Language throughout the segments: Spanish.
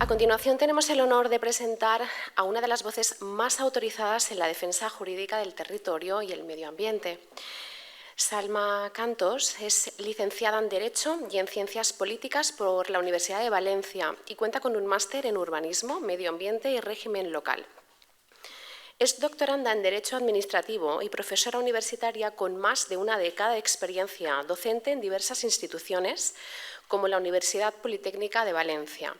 A continuación tenemos el honor de presentar a una de las voces más autorizadas en la defensa jurídica del territorio y el medio ambiente. Salma Cantos es licenciada en Derecho y en Ciencias Políticas por la Universidad de Valencia y cuenta con un máster en Urbanismo, Medio Ambiente y Régimen Local. Es doctoranda en Derecho Administrativo y profesora universitaria con más de una década de experiencia docente en diversas instituciones, como la Universidad Politécnica de Valencia.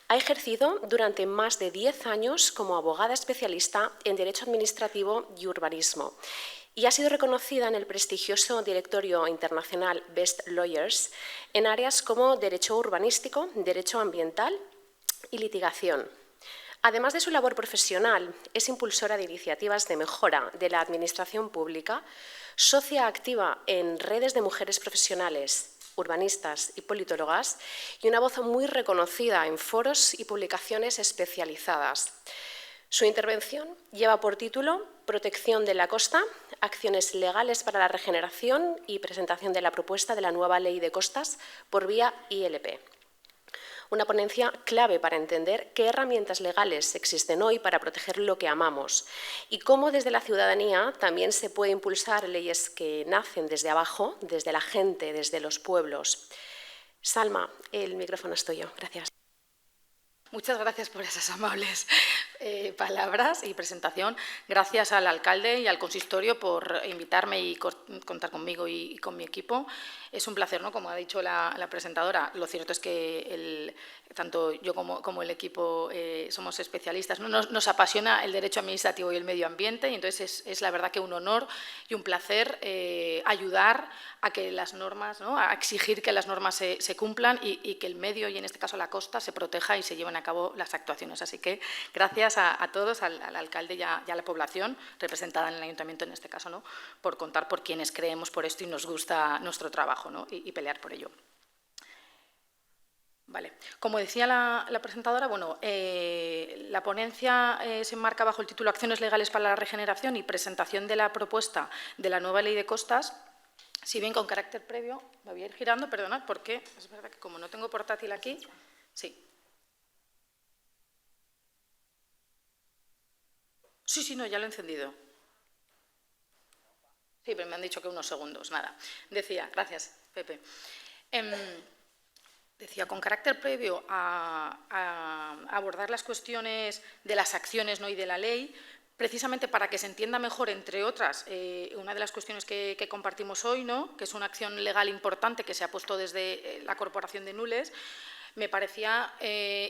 Ha ejercido durante más de 10 años como abogada especialista en Derecho Administrativo y Urbanismo y ha sido reconocida en el prestigioso directorio internacional Best Lawyers en áreas como Derecho Urbanístico, Derecho Ambiental y Litigación. Además de su labor profesional, es impulsora de iniciativas de mejora de la administración pública, socia activa en redes de mujeres profesionales, urbanistas y politólogas y una voz muy reconocida en foros y publicaciones especializadas. Su intervención lleva por título Protección de la costa, acciones legales para la regeneración y presentación de la propuesta de la nueva Ley de Costas por vía ILP. Una ponencia clave para entender qué herramientas legales existen hoy para proteger lo que amamos y cómo desde la ciudadanía también se puede impulsar leyes que nacen desde abajo, desde la gente, desde los pueblos. Salma, el micrófono es tuyo. Gracias. Muchas gracias por esas amables palabras y presentación. Gracias al alcalde y al consistorio por invitarme y contar conmigo y con mi equipo. Es un placer, ¿no? Como ha dicho la presentadora, lo cierto es que tanto yo como el equipo somos especialistas, ¿no? Nos apasiona el derecho administrativo y el medio ambiente y entonces es la verdad que un honor y un placer ayudar a que las normas, ¿no? A exigir que las normas se cumplan y que el medio, y en este caso la costa, se proteja y se lleven a cabo las actuaciones. Así que gracias a todos, al alcalde y a la población representada en el ayuntamiento en este caso, ¿no? Por contar por quienes creemos por esto y nos gusta nuestro trabajo, ¿no? y pelear por ello. Vale. Como decía la presentadora, bueno, la ponencia se enmarca bajo el título Acciones legales para la regeneración y presentación de la propuesta de la nueva Ley de Costas. Si bien con carácter previo, me voy a ir girando, perdonad, porque es verdad que como no tengo portátil aquí, sí. Sí, no, ya lo he encendido. Sí, pero me han dicho que unos segundos, nada. Decía, gracias, Pepe. Decía, con carácter previo a abordar las cuestiones de las acciones, ¿no? y de la ley, precisamente para que se entienda mejor, entre otras, una de las cuestiones que compartimos hoy, ¿no? que es una acción legal importante que se ha puesto desde la Corporación de Nules, me parecía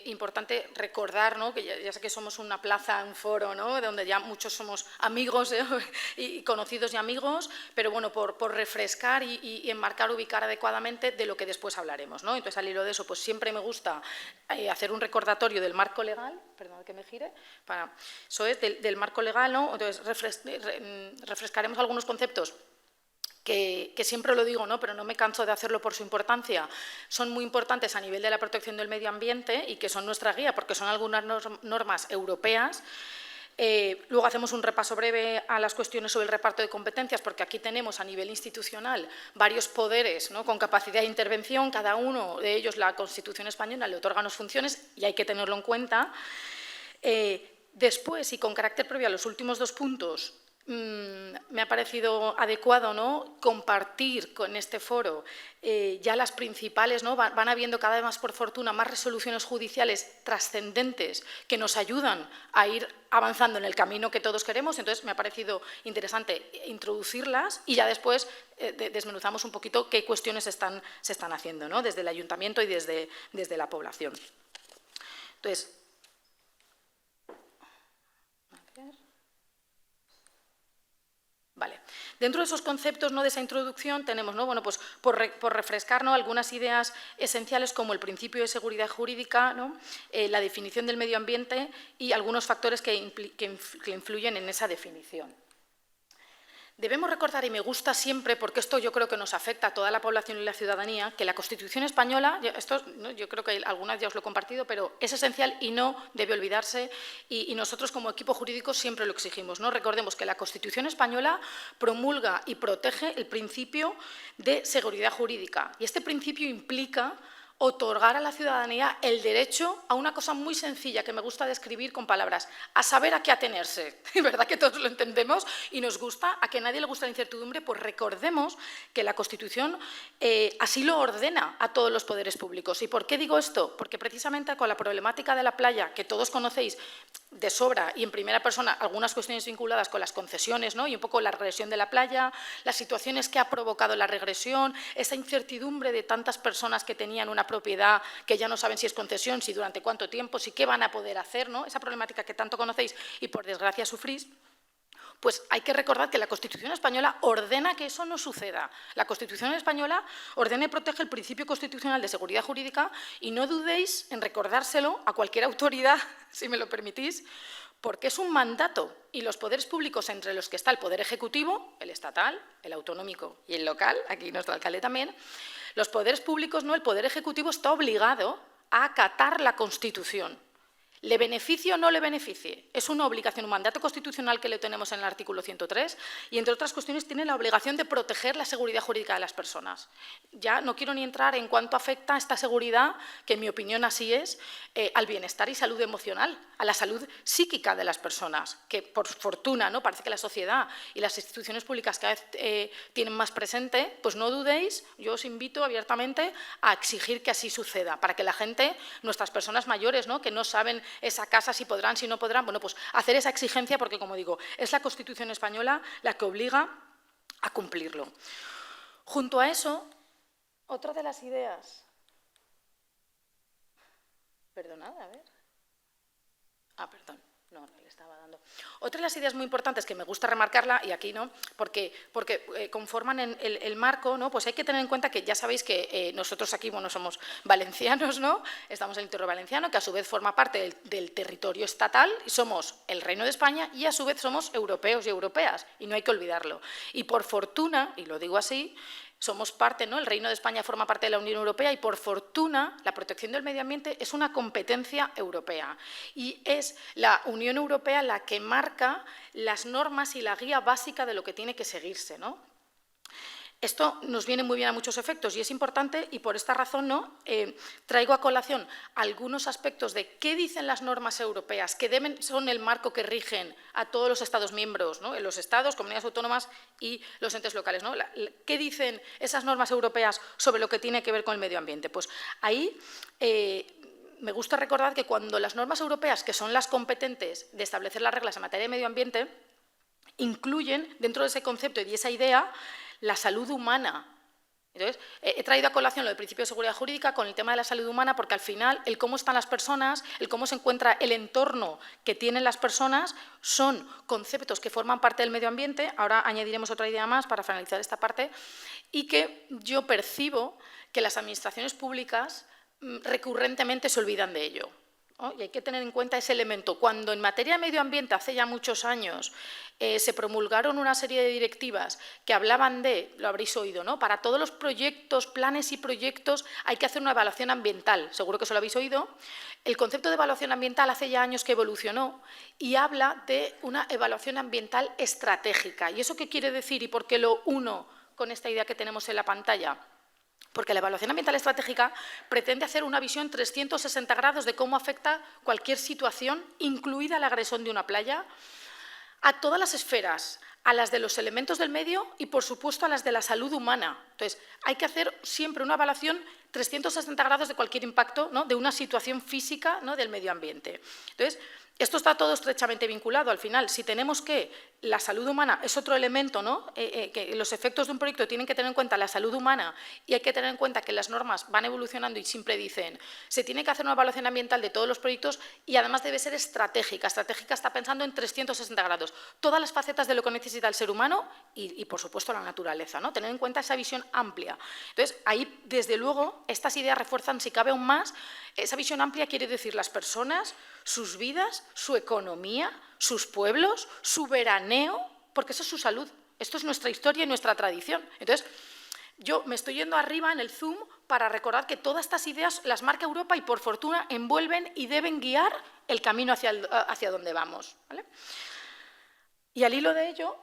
importante recordar, ¿no? que ya sé que somos una plaza, un foro, ¿no? donde ya muchos somos amigos y conocidos y amigos, pero bueno, por refrescar y enmarcar, ubicar adecuadamente de lo que después hablaremos, ¿no? Entonces, al hilo de eso, pues siempre me gusta hacer un recordatorio del marco legal, perdón que me gire, eso es, del marco legal, ¿no? Entonces refrescaremos algunos conceptos que siempre lo digo, ¿no? pero no me canso de hacerlo por su importancia, son muy importantes a nivel de la protección del medio ambiente y que son nuestra guía porque son algunas normas europeas. Luego hacemos un repaso breve a las cuestiones sobre el reparto de competencias, porque aquí tenemos a nivel institucional varios poderes, ¿no? con capacidad de intervención, cada uno de ellos la Constitución española le otorga unas funciones y hay que tenerlo en cuenta. Después, y con carácter previo a los últimos dos puntos, me ha parecido adecuado, ¿no? compartir con este foro ya las principales, ¿no? van habiendo cada vez más, por fortuna, más resoluciones judiciales trascendentes que nos ayudan a ir avanzando en el camino que todos queremos. Entonces, me ha parecido interesante introducirlas y ya después desmenuzamos un poquito qué cuestiones se están haciendo, ¿no? desde el ayuntamiento y desde la población. Entonces, vale. Dentro de esos conceptos, ¿no? de esa introducción tenemos, ¿no? bueno, pues por refrescar, ¿no? algunas ideas esenciales como el principio de seguridad jurídica, ¿no? La definición del medio ambiente y algunos factores que influyen en esa definición. Debemos recordar, y me gusta siempre, porque esto yo creo que nos afecta a toda la población y la ciudadanía, que la Constitución española, esto ¿no? yo creo que algunas ya os lo he compartido, pero es esencial y no debe olvidarse, y nosotros como equipo jurídico siempre lo exigimos, ¿no? Recordemos que la Constitución española promulga y protege el principio de seguridad jurídica, y este principio implica otorgar a la ciudadanía el derecho a una cosa muy sencilla que me gusta describir con palabras, a saber a qué atenerse. Es verdad que todos lo entendemos y nos gusta, a que a nadie le gusta la incertidumbre, pues recordemos que la Constitución así lo ordena a todos los poderes públicos. ¿Y por qué digo esto? Porque precisamente con la problemática de la playa, que todos conocéis de sobra y en primera persona algunas cuestiones vinculadas con las concesiones, ¿no? Y un poco la regresión de la playa, las situaciones que ha provocado la regresión, esa incertidumbre de tantas personas que tenían una propiedad que ya no saben si es concesión, si durante cuánto tiempo, si qué van a poder hacer, ¿no? Esa problemática que tanto conocéis y por desgracia sufrís. Pues hay que recordar que la Constitución española ordena que eso no suceda. La Constitución española ordena y protege el principio constitucional de seguridad jurídica y no dudéis en recordárselo a cualquier autoridad, si me lo permitís, porque es un mandato y los poderes públicos, entre los que está el poder ejecutivo, el estatal, el autonómico y el local, aquí nuestro alcalde también, los poderes públicos, no, el poder ejecutivo está obligado a acatar la Constitución. ¿Le beneficie o no le beneficie? Es una obligación, un mandato constitucional que le tenemos en el artículo 103 y, entre otras cuestiones, tiene la obligación de proteger la seguridad jurídica de las personas. Ya no quiero ni entrar en cuánto afecta esta seguridad, que en mi opinión así es, al bienestar y salud emocional, a la salud psíquica de las personas, que por fortuna, ¿no? Parece que la sociedad y las instituciones públicas cada vez tienen más presente, pues no dudéis, yo os invito abiertamente a exigir que así suceda, para que la gente, nuestras personas mayores, ¿no? Que no saben esa casa, si podrán, si no podrán, bueno, pues hacer esa exigencia porque, como digo, es la Constitución española la que obliga a cumplirlo. Junto a eso, otra de las ideas... Perdonad, a ver... perdón. No, le estaba dando. Otra de las ideas muy importantes que me gusta remarcarla, y aquí no, porque conforman el marco, ¿no? Pues hay que tener en cuenta que ya sabéis que nosotros aquí, bueno, somos valencianos, ¿no? Estamos en el territorio valenciano, que a su vez forma parte del territorio estatal, y somos el Reino de España, y a su vez somos europeos y europeas, y no hay que olvidarlo. Y por fortuna, y lo digo así, somos parte, ¿no? El Reino de España forma parte de la Unión Europea y, por fortuna, la protección del medio ambiente es una competencia europea. Y es la Unión Europea la que marca las normas y la guía básica de lo que tiene que seguirse, ¿no? Esto nos viene muy bien a muchos efectos y es importante, y por esta razón, ¿no? Traigo a colación algunos aspectos de qué dicen las normas europeas, que son el marco que rigen a todos los Estados miembros, ¿no? Los Estados, comunidades autónomas y los entes locales, ¿no? ¿Qué dicen esas normas europeas sobre lo que tiene que ver con el medio ambiente? Pues ahí me gusta recordar que cuando las normas europeas, que son las competentes de establecer las reglas en materia de medio ambiente, incluyen dentro de ese concepto y de esa idea la salud humana. Entonces, he traído a colación lo del principio de seguridad jurídica con el tema de la salud humana porque al final el cómo están las personas, el cómo se encuentra el entorno que tienen las personas son conceptos que forman parte del medio ambiente. Ahora añadiremos otra idea más para finalizar esta parte y que yo percibo que las administraciones públicas recurrentemente se olvidan de ello. ¿no? Y hay que tener en cuenta ese elemento. Cuando en materia de medio ambiente, hace ya muchos años, se promulgaron una serie de directivas que hablaban de, lo habréis oído, ¿no? Para todos los proyectos, planes y proyectos hay que hacer una evaluación ambiental, seguro que eso lo habéis oído. El concepto de evaluación ambiental hace ya años que evolucionó y habla de una evaluación ambiental estratégica. ¿Y eso qué quiere decir y por qué lo uno con esta idea que tenemos en la pantalla? Porque la evaluación ambiental estratégica pretende hacer una visión 360 grados de cómo afecta cualquier situación, incluida la agresión de una playa, a todas las esferas, a las de los elementos del medio y, por supuesto, a las de la salud humana. Entonces, hay que hacer siempre una evaluación 360 grados de cualquier impacto, ¿no? De una situación física, ¿no? Del medio ambiente. Entonces, esto está todo estrechamente vinculado. Al final, si tenemos que la salud humana es otro elemento, ¿no? Que los efectos de un proyecto tienen que tener en cuenta la salud humana y hay que tener en cuenta que las normas van evolucionando y siempre dicen se tiene que hacer una evaluación ambiental de todos los proyectos y además debe ser estratégica. Estratégica está pensando en 360 grados. Todas las facetas de lo que necesita el ser humano y por supuesto, la naturaleza, ¿no? Tener en cuenta esa visión amplia. Entonces, ahí, desde luego, estas ideas refuerzan, si cabe aún más, esa visión amplia quiere decir las personas, sus vidas, su economía, sus pueblos, su veraneo, porque eso es su salud. Esto es nuestra historia y nuestra tradición. Entonces, yo me estoy yendo arriba en el zoom para recordar que todas estas ideas las marca Europa y, por fortuna, envuelven y deben guiar el camino hacia donde vamos. ¿Vale? Y al hilo de ello,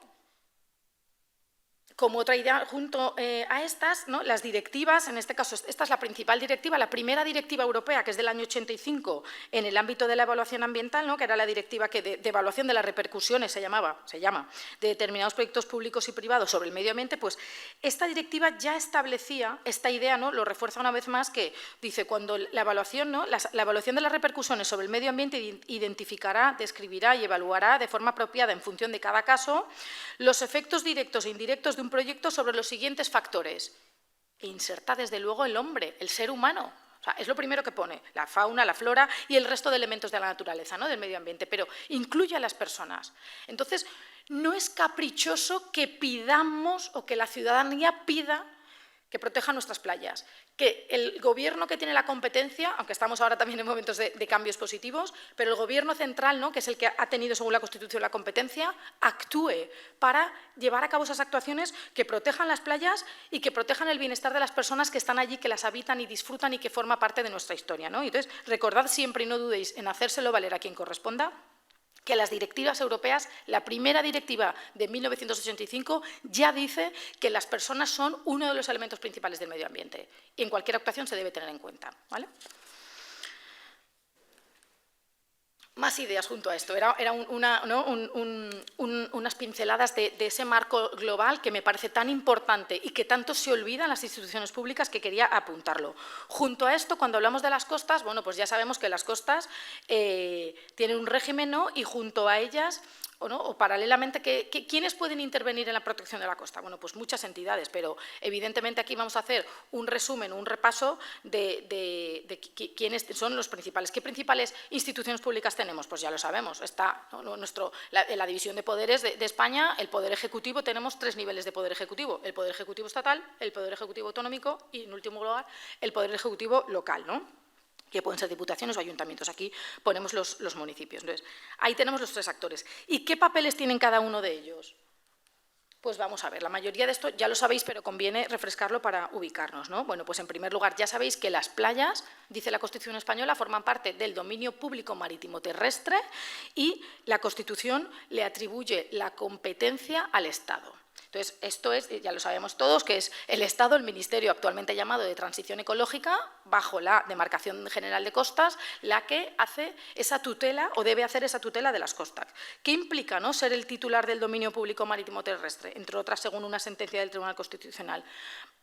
como otra idea, junto a estas, ¿no?, las directivas, en este caso, esta es la principal directiva, la primera directiva europea, que es del año 85, en el ámbito de la evaluación ambiental, ¿no?, que era la directiva que de evaluación de las repercusiones, se llama, de determinados proyectos públicos y privados sobre el medio ambiente, pues esta directiva ya establecía esta idea, ¿no?, lo refuerza una vez más, que dice, cuando la evaluación, ¿no?, la evaluación de las repercusiones sobre el medio ambiente identificará, describirá y evaluará de forma apropiada en función de cada caso los efectos directos e indirectos de un proyecto sobre los siguientes factores. E inserta, desde luego, el hombre, el ser humano. O sea, es lo primero que pone, la fauna, la flora y el resto de elementos de la naturaleza, ¿no?, del medio ambiente, pero incluye a las personas. Entonces, no es caprichoso que pidamos o que la ciudadanía pida que proteja nuestras playas, que el Gobierno, que tiene la competencia, aunque estamos ahora también en momentos de cambios positivos, pero el Gobierno central, ¿no?, que es el que ha tenido según la Constitución la competencia, actúe para llevar a cabo esas actuaciones que protejan las playas y que protejan el bienestar de las personas que están allí, que las habitan y disfrutan y que forma parte de nuestra historia, ¿no? Entonces, recordad siempre y no dudéis en hacérselo valer a quien corresponda, que las directivas europeas, la primera directiva de 1985 ya dice que las personas son uno de los elementos principales del medio ambiente y en cualquier actuación se debe tener en cuenta, ¿vale? Más ideas junto a esto, unas pinceladas de ese marco global que me parece tan importante y que tanto se olvida en las instituciones públicas, que quería apuntarlo. Junto a esto, cuando hablamos de las costas, bueno, pues ya sabemos que las costas tienen un régimen, ¿no?, y junto a ellas, o paralelamente, ¿quiénes pueden intervenir en la protección de la costa? Bueno, pues muchas entidades, pero evidentemente aquí vamos a hacer un resumen, un repaso de quiénes son los principales. ¿Qué principales instituciones públicas tenemos? Pues ya lo sabemos, está, ¿no?, la división de poderes de España, el Poder Ejecutivo, tenemos 3 niveles de Poder Ejecutivo: el Poder Ejecutivo estatal, el Poder Ejecutivo autonómico y, en último lugar, el Poder Ejecutivo local, ¿no?, que pueden ser diputaciones o ayuntamientos. Aquí ponemos los municipios. Entonces, ahí tenemos los 3 actores. ¿Y qué papeles tienen cada uno de ellos? Pues vamos a ver, la mayoría de esto ya lo sabéis, pero conviene refrescarlo para ubicarnos, ¿no? Bueno, pues en primer lugar ya sabéis que las playas, dice la Constitución española, forman parte del dominio público marítimo terrestre y la Constitución le atribuye la competencia al Estado. Entonces, esto es, ya lo sabemos todos, que es el Estado, el Ministerio actualmente llamado de Transición Ecológica, bajo la Demarcación General de Costas, la que hace esa tutela o debe hacer esa tutela de las costas. ¿Qué implica, no?, ser el titular del dominio público marítimo terrestre? Entre otras, según una sentencia del Tribunal Constitucional.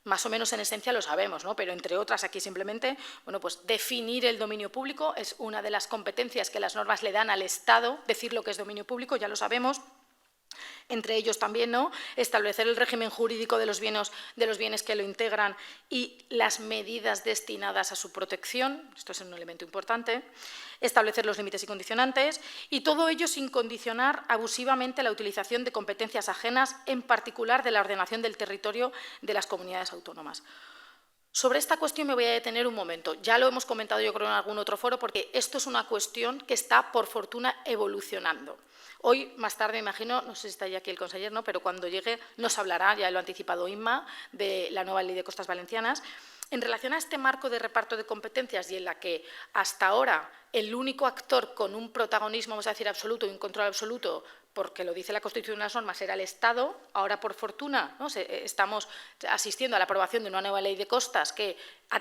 Más o menos en esencia lo sabemos, ¿no?, pero entre otras aquí simplemente, bueno, pues definir el dominio público es una de las competencias que las normas le dan al Estado, decir lo que es dominio público, ya lo sabemos. Entre ellos también, ¿no?, establecer el régimen jurídico de los bienes que lo integran y las medidas destinadas a su protección, esto es un elemento importante, establecer los límites y condicionantes, y todo ello sin condicionar abusivamente la utilización de competencias ajenas, en particular de la ordenación del territorio de las comunidades autónomas. Sobre esta cuestión me voy a detener un momento. Ya lo hemos comentado, yo creo, en algún otro foro, porque esto es una cuestión que está, por fortuna, evolucionando. Hoy, más tarde, imagino, no sé si está ya aquí el conseller, ¿no?, pero cuando llegue nos hablará, ya lo ha anticipado Inma, de la nueva Ley de Costas Valencianas. En relación a este marco de reparto de competencias y en la que hasta ahora el único actor con un protagonismo, vamos a decir, absoluto y un control absoluto, porque lo dice la Constitución y las normas, era el Estado, ahora por fortuna, ¿no?, estamos asistiendo a la aprobación de una nueva ley de costas que,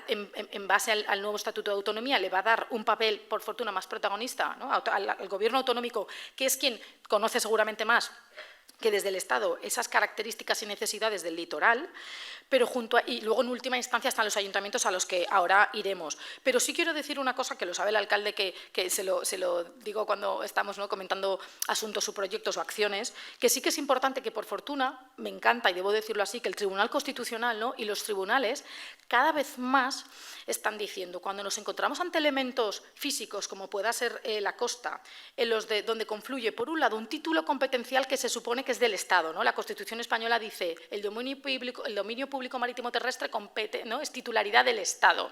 en base al nuevo Estatuto de Autonomía, le va a dar un papel, por fortuna, más protagonista, ¿no?, al Gobierno autonómico, que es quien conoce seguramente más que desde el Estado esas características y necesidades del litoral, pero y luego en última instancia están los ayuntamientos, a los que ahora iremos. Pero sí quiero decir una cosa que lo sabe el alcalde, que se lo digo cuando estamos, ¿no?, comentando asuntos o proyectos o acciones, que sí que es importante que, por fortuna, me encanta, y debo decirlo así, que el Tribunal Constitucional, ¿no?, y los tribunales cada vez más están diciendo, cuando nos encontramos ante elementos físicos, como pueda ser la costa, en los donde confluye, por un lado, un título competencial que se supone que es del Estado, ¿no? La Constitución española dice el dominio público marítimo terrestre compete, ¿no?, es titularidad del Estado.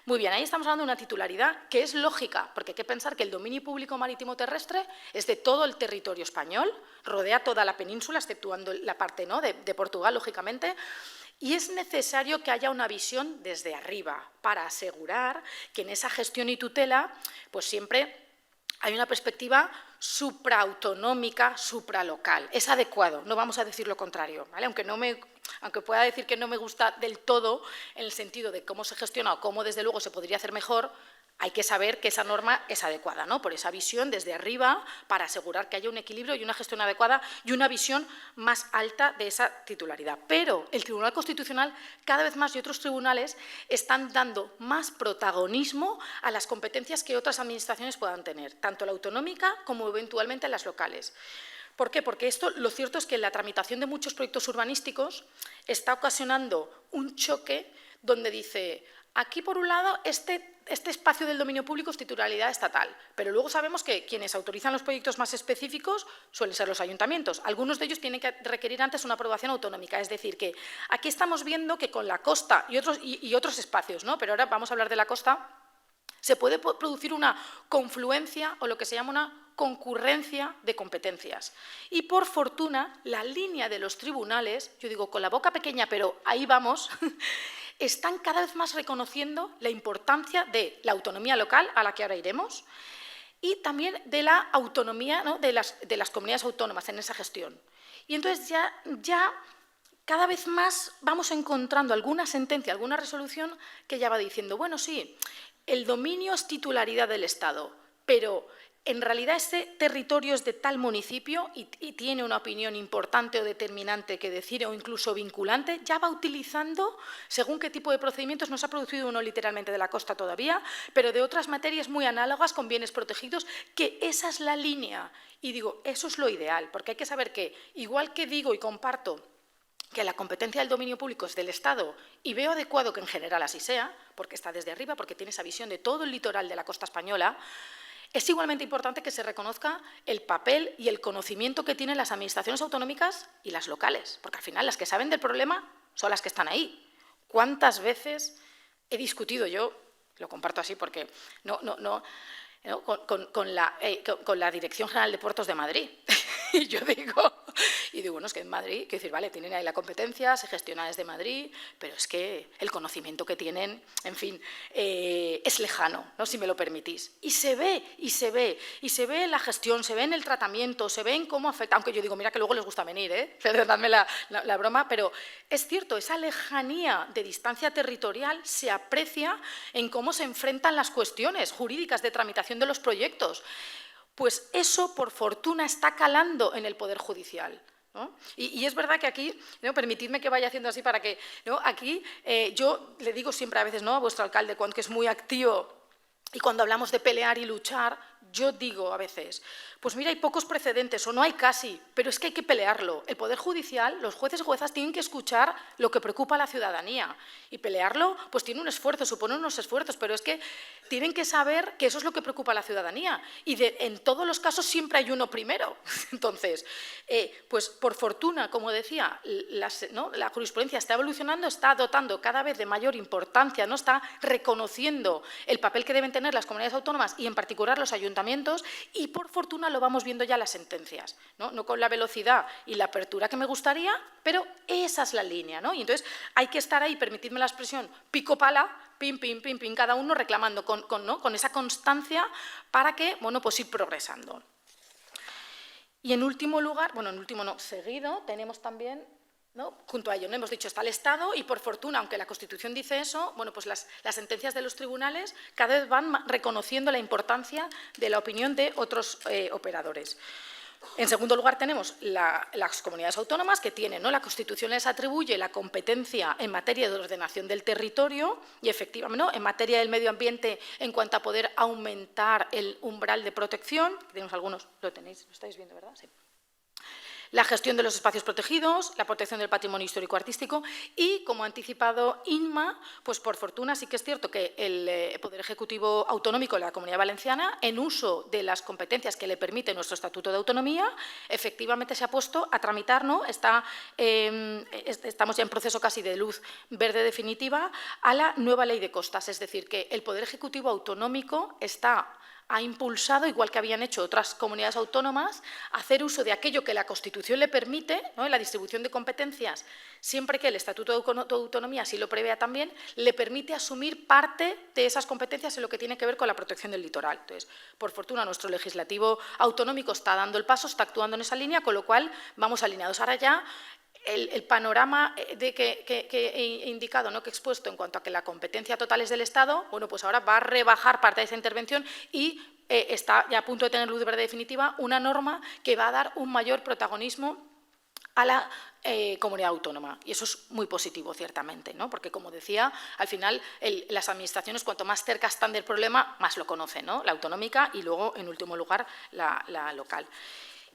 Muy bien, ahí estamos hablando de una titularidad que es lógica, porque hay que pensar que el dominio público marítimo terrestre es de todo el territorio español, rodea toda la península, exceptuando la parte, ¿no?, de Portugal, lógicamente. Y es necesario que haya una visión desde arriba para asegurar que en esa gestión y tutela, pues siempre hay una perspectiva supraautonómica, supralocal. Es adecuado, no vamos a decir lo contrario, ¿vale? Aunque pueda decir que no me gusta del todo en el sentido de cómo se gestiona o cómo desde luego se podría hacer mejor, hay que saber que esa norma es adecuada, ¿no? Por esa visión desde arriba para asegurar que haya un equilibrio y una gestión adecuada y una visión más alta de esa titularidad. Pero el Tribunal Constitucional, cada vez más, y otros tribunales están dando más protagonismo a las competencias que otras administraciones puedan tener, tanto la autonómica como eventualmente las locales. ¿Por qué? Porque esto, lo cierto es que la tramitación de muchos proyectos urbanísticos está ocasionando un choque donde dice, aquí por un lado, este espacio del dominio público es titularidad estatal, pero luego sabemos que quienes autorizan los proyectos más específicos suelen ser los ayuntamientos. Algunos de ellos tienen que requerir antes una aprobación autonómica, es decir, que aquí estamos viendo que con la costa y otros espacios, ¿no? Pero ahora vamos a hablar de la costa, se puede producir una confluencia o lo que se llama una concurrencia de competencias. Y por fortuna, la línea de los tribunales, yo digo con la boca pequeña, pero ahí vamos, están cada vez más reconociendo la importancia de la autonomía local, a la que ahora iremos, y también de la autonomía, ¿no?, de las comunidades autónomas en esa gestión. Y entonces ya cada vez más vamos encontrando alguna sentencia, alguna resolución que ya va diciendo, bueno, sí, el dominio es titularidad del Estado, pero en realidad ese territorio es de tal municipio y tiene una opinión importante o determinante que decir o incluso vinculante, ya va utilizando, según qué tipo de procedimientos, no se ha producido uno literalmente de la costa todavía, pero de otras materias muy análogas con bienes protegidos, que esa es la línea. Y digo, eso es lo ideal, porque hay que saber que, igual que digo y comparto que la competencia del dominio público es del Estado y veo adecuado que en general así sea, porque está desde arriba, porque tiene esa visión de todo el litoral de la costa española, es igualmente importante que se reconozca el papel y el conocimiento que tienen las administraciones autonómicas y las locales, porque al final las que saben del problema son las que están ahí. ¿Cuántas veces he discutido yo, lo comparto así porque con la Dirección General de Puertos de Madrid? Y yo digo, bueno, es que en Madrid, quiero decir, vale, tienen ahí la competencia, se gestiona desde Madrid, pero es que el conocimiento que tienen, en fin, es lejano, ¿no?, si me lo permitís. Y se ve en la gestión, se ve en el tratamiento, se ve en cómo afecta, aunque yo digo, mira que luego les gusta venir, perdonadme la broma, pero es cierto, esa lejanía de distancia territorial se aprecia en cómo se enfrentan las cuestiones jurídicas de tramitación de los proyectos. Pues eso, por fortuna, está calando en el Poder Judicial, ¿no? Y es verdad que aquí, ¿no?, permitidme que vaya haciendo así para que, ¿no?, aquí yo le digo siempre a veces, ¿no?, a vuestro alcalde, que es muy activo, y cuando hablamos de pelear y luchar, yo digo a veces, pues mira, hay pocos precedentes o no hay casi, pero es que hay que pelearlo. El Poder Judicial, los jueces y juezas tienen que escuchar lo que preocupa a la ciudadanía y pelearlo pues tiene un esfuerzo, supone unos esfuerzos, pero es que tienen que saber que eso es lo que preocupa a la ciudadanía y en todos los casos siempre hay uno primero. Entonces, pues por fortuna, como decía, la jurisprudencia está evolucionando, está dotando cada vez de mayor importancia, ¿no?, está reconociendo el papel que deben tener las comunidades autónomas y en particular los ayuntamientos, y por fortuna lo vamos viendo ya en las sentencias, no con la velocidad y la apertura que me gustaría, pero esa es la línea, ¿no? Y entonces hay que estar ahí, permitidme la expresión, pico pala, pim, pim, pim, pim, cada uno reclamando con esa constancia para que, bueno, pues ir progresando. Y en último lugar, bueno, en último no, seguido, tenemos también, ¿no?, junto a ello, ¿no?, hemos dicho, está el Estado y, por fortuna, aunque la Constitución dice eso, bueno, pues las sentencias de los tribunales cada vez van reconociendo la importancia de la opinión de otros operadores. En segundo lugar, tenemos las comunidades autónomas que tienen, ¿no?, la Constitución les atribuye la competencia en materia de ordenación del territorio y, efectivamente, ¿no?, en materia del medio ambiente en cuanto a poder aumentar el umbral de protección. Tenemos algunos, lo estáis viendo, ¿verdad? Sí. La gestión de los espacios protegidos, la protección del patrimonio histórico-artístico y, como ha anticipado Inma, pues por fortuna sí que es cierto que el Poder Ejecutivo Autonómico de la Comunidad Valenciana, en uso de las competencias que le permite nuestro Estatuto de Autonomía, efectivamente se ha puesto a tramitar, ¿no?, estamos ya en proceso casi de luz verde definitiva, a la nueva Ley de Costas, es decir, que el Poder Ejecutivo Autonómico está ha impulsado, igual que habían hecho otras comunidades autónomas, hacer uso de aquello que la Constitución le permite, ¿no? En la distribución de competencias, siempre que el Estatuto de Autonomía así lo prevea también, le permite asumir parte de esas competencias en lo que tiene que ver con la protección del litoral. Entonces, por fortuna, nuestro legislativo autonómico está dando el paso, está actuando en esa línea, con lo cual vamos alineados. Ahora ya el panorama que he indicado, ¿no?, que he expuesto en cuanto a que la competencia total es del Estado, bueno, pues ahora va a rebajar parte de esa intervención y está ya a punto de tener luz verde definitiva una norma que va a dar un mayor protagonismo a la comunidad autónoma. Y eso es muy positivo, ciertamente, ¿no? Porque, como decía, al final las administraciones, cuanto más cerca están del problema, más lo conocen, ¿no? La autonómica y luego, en último lugar, la local.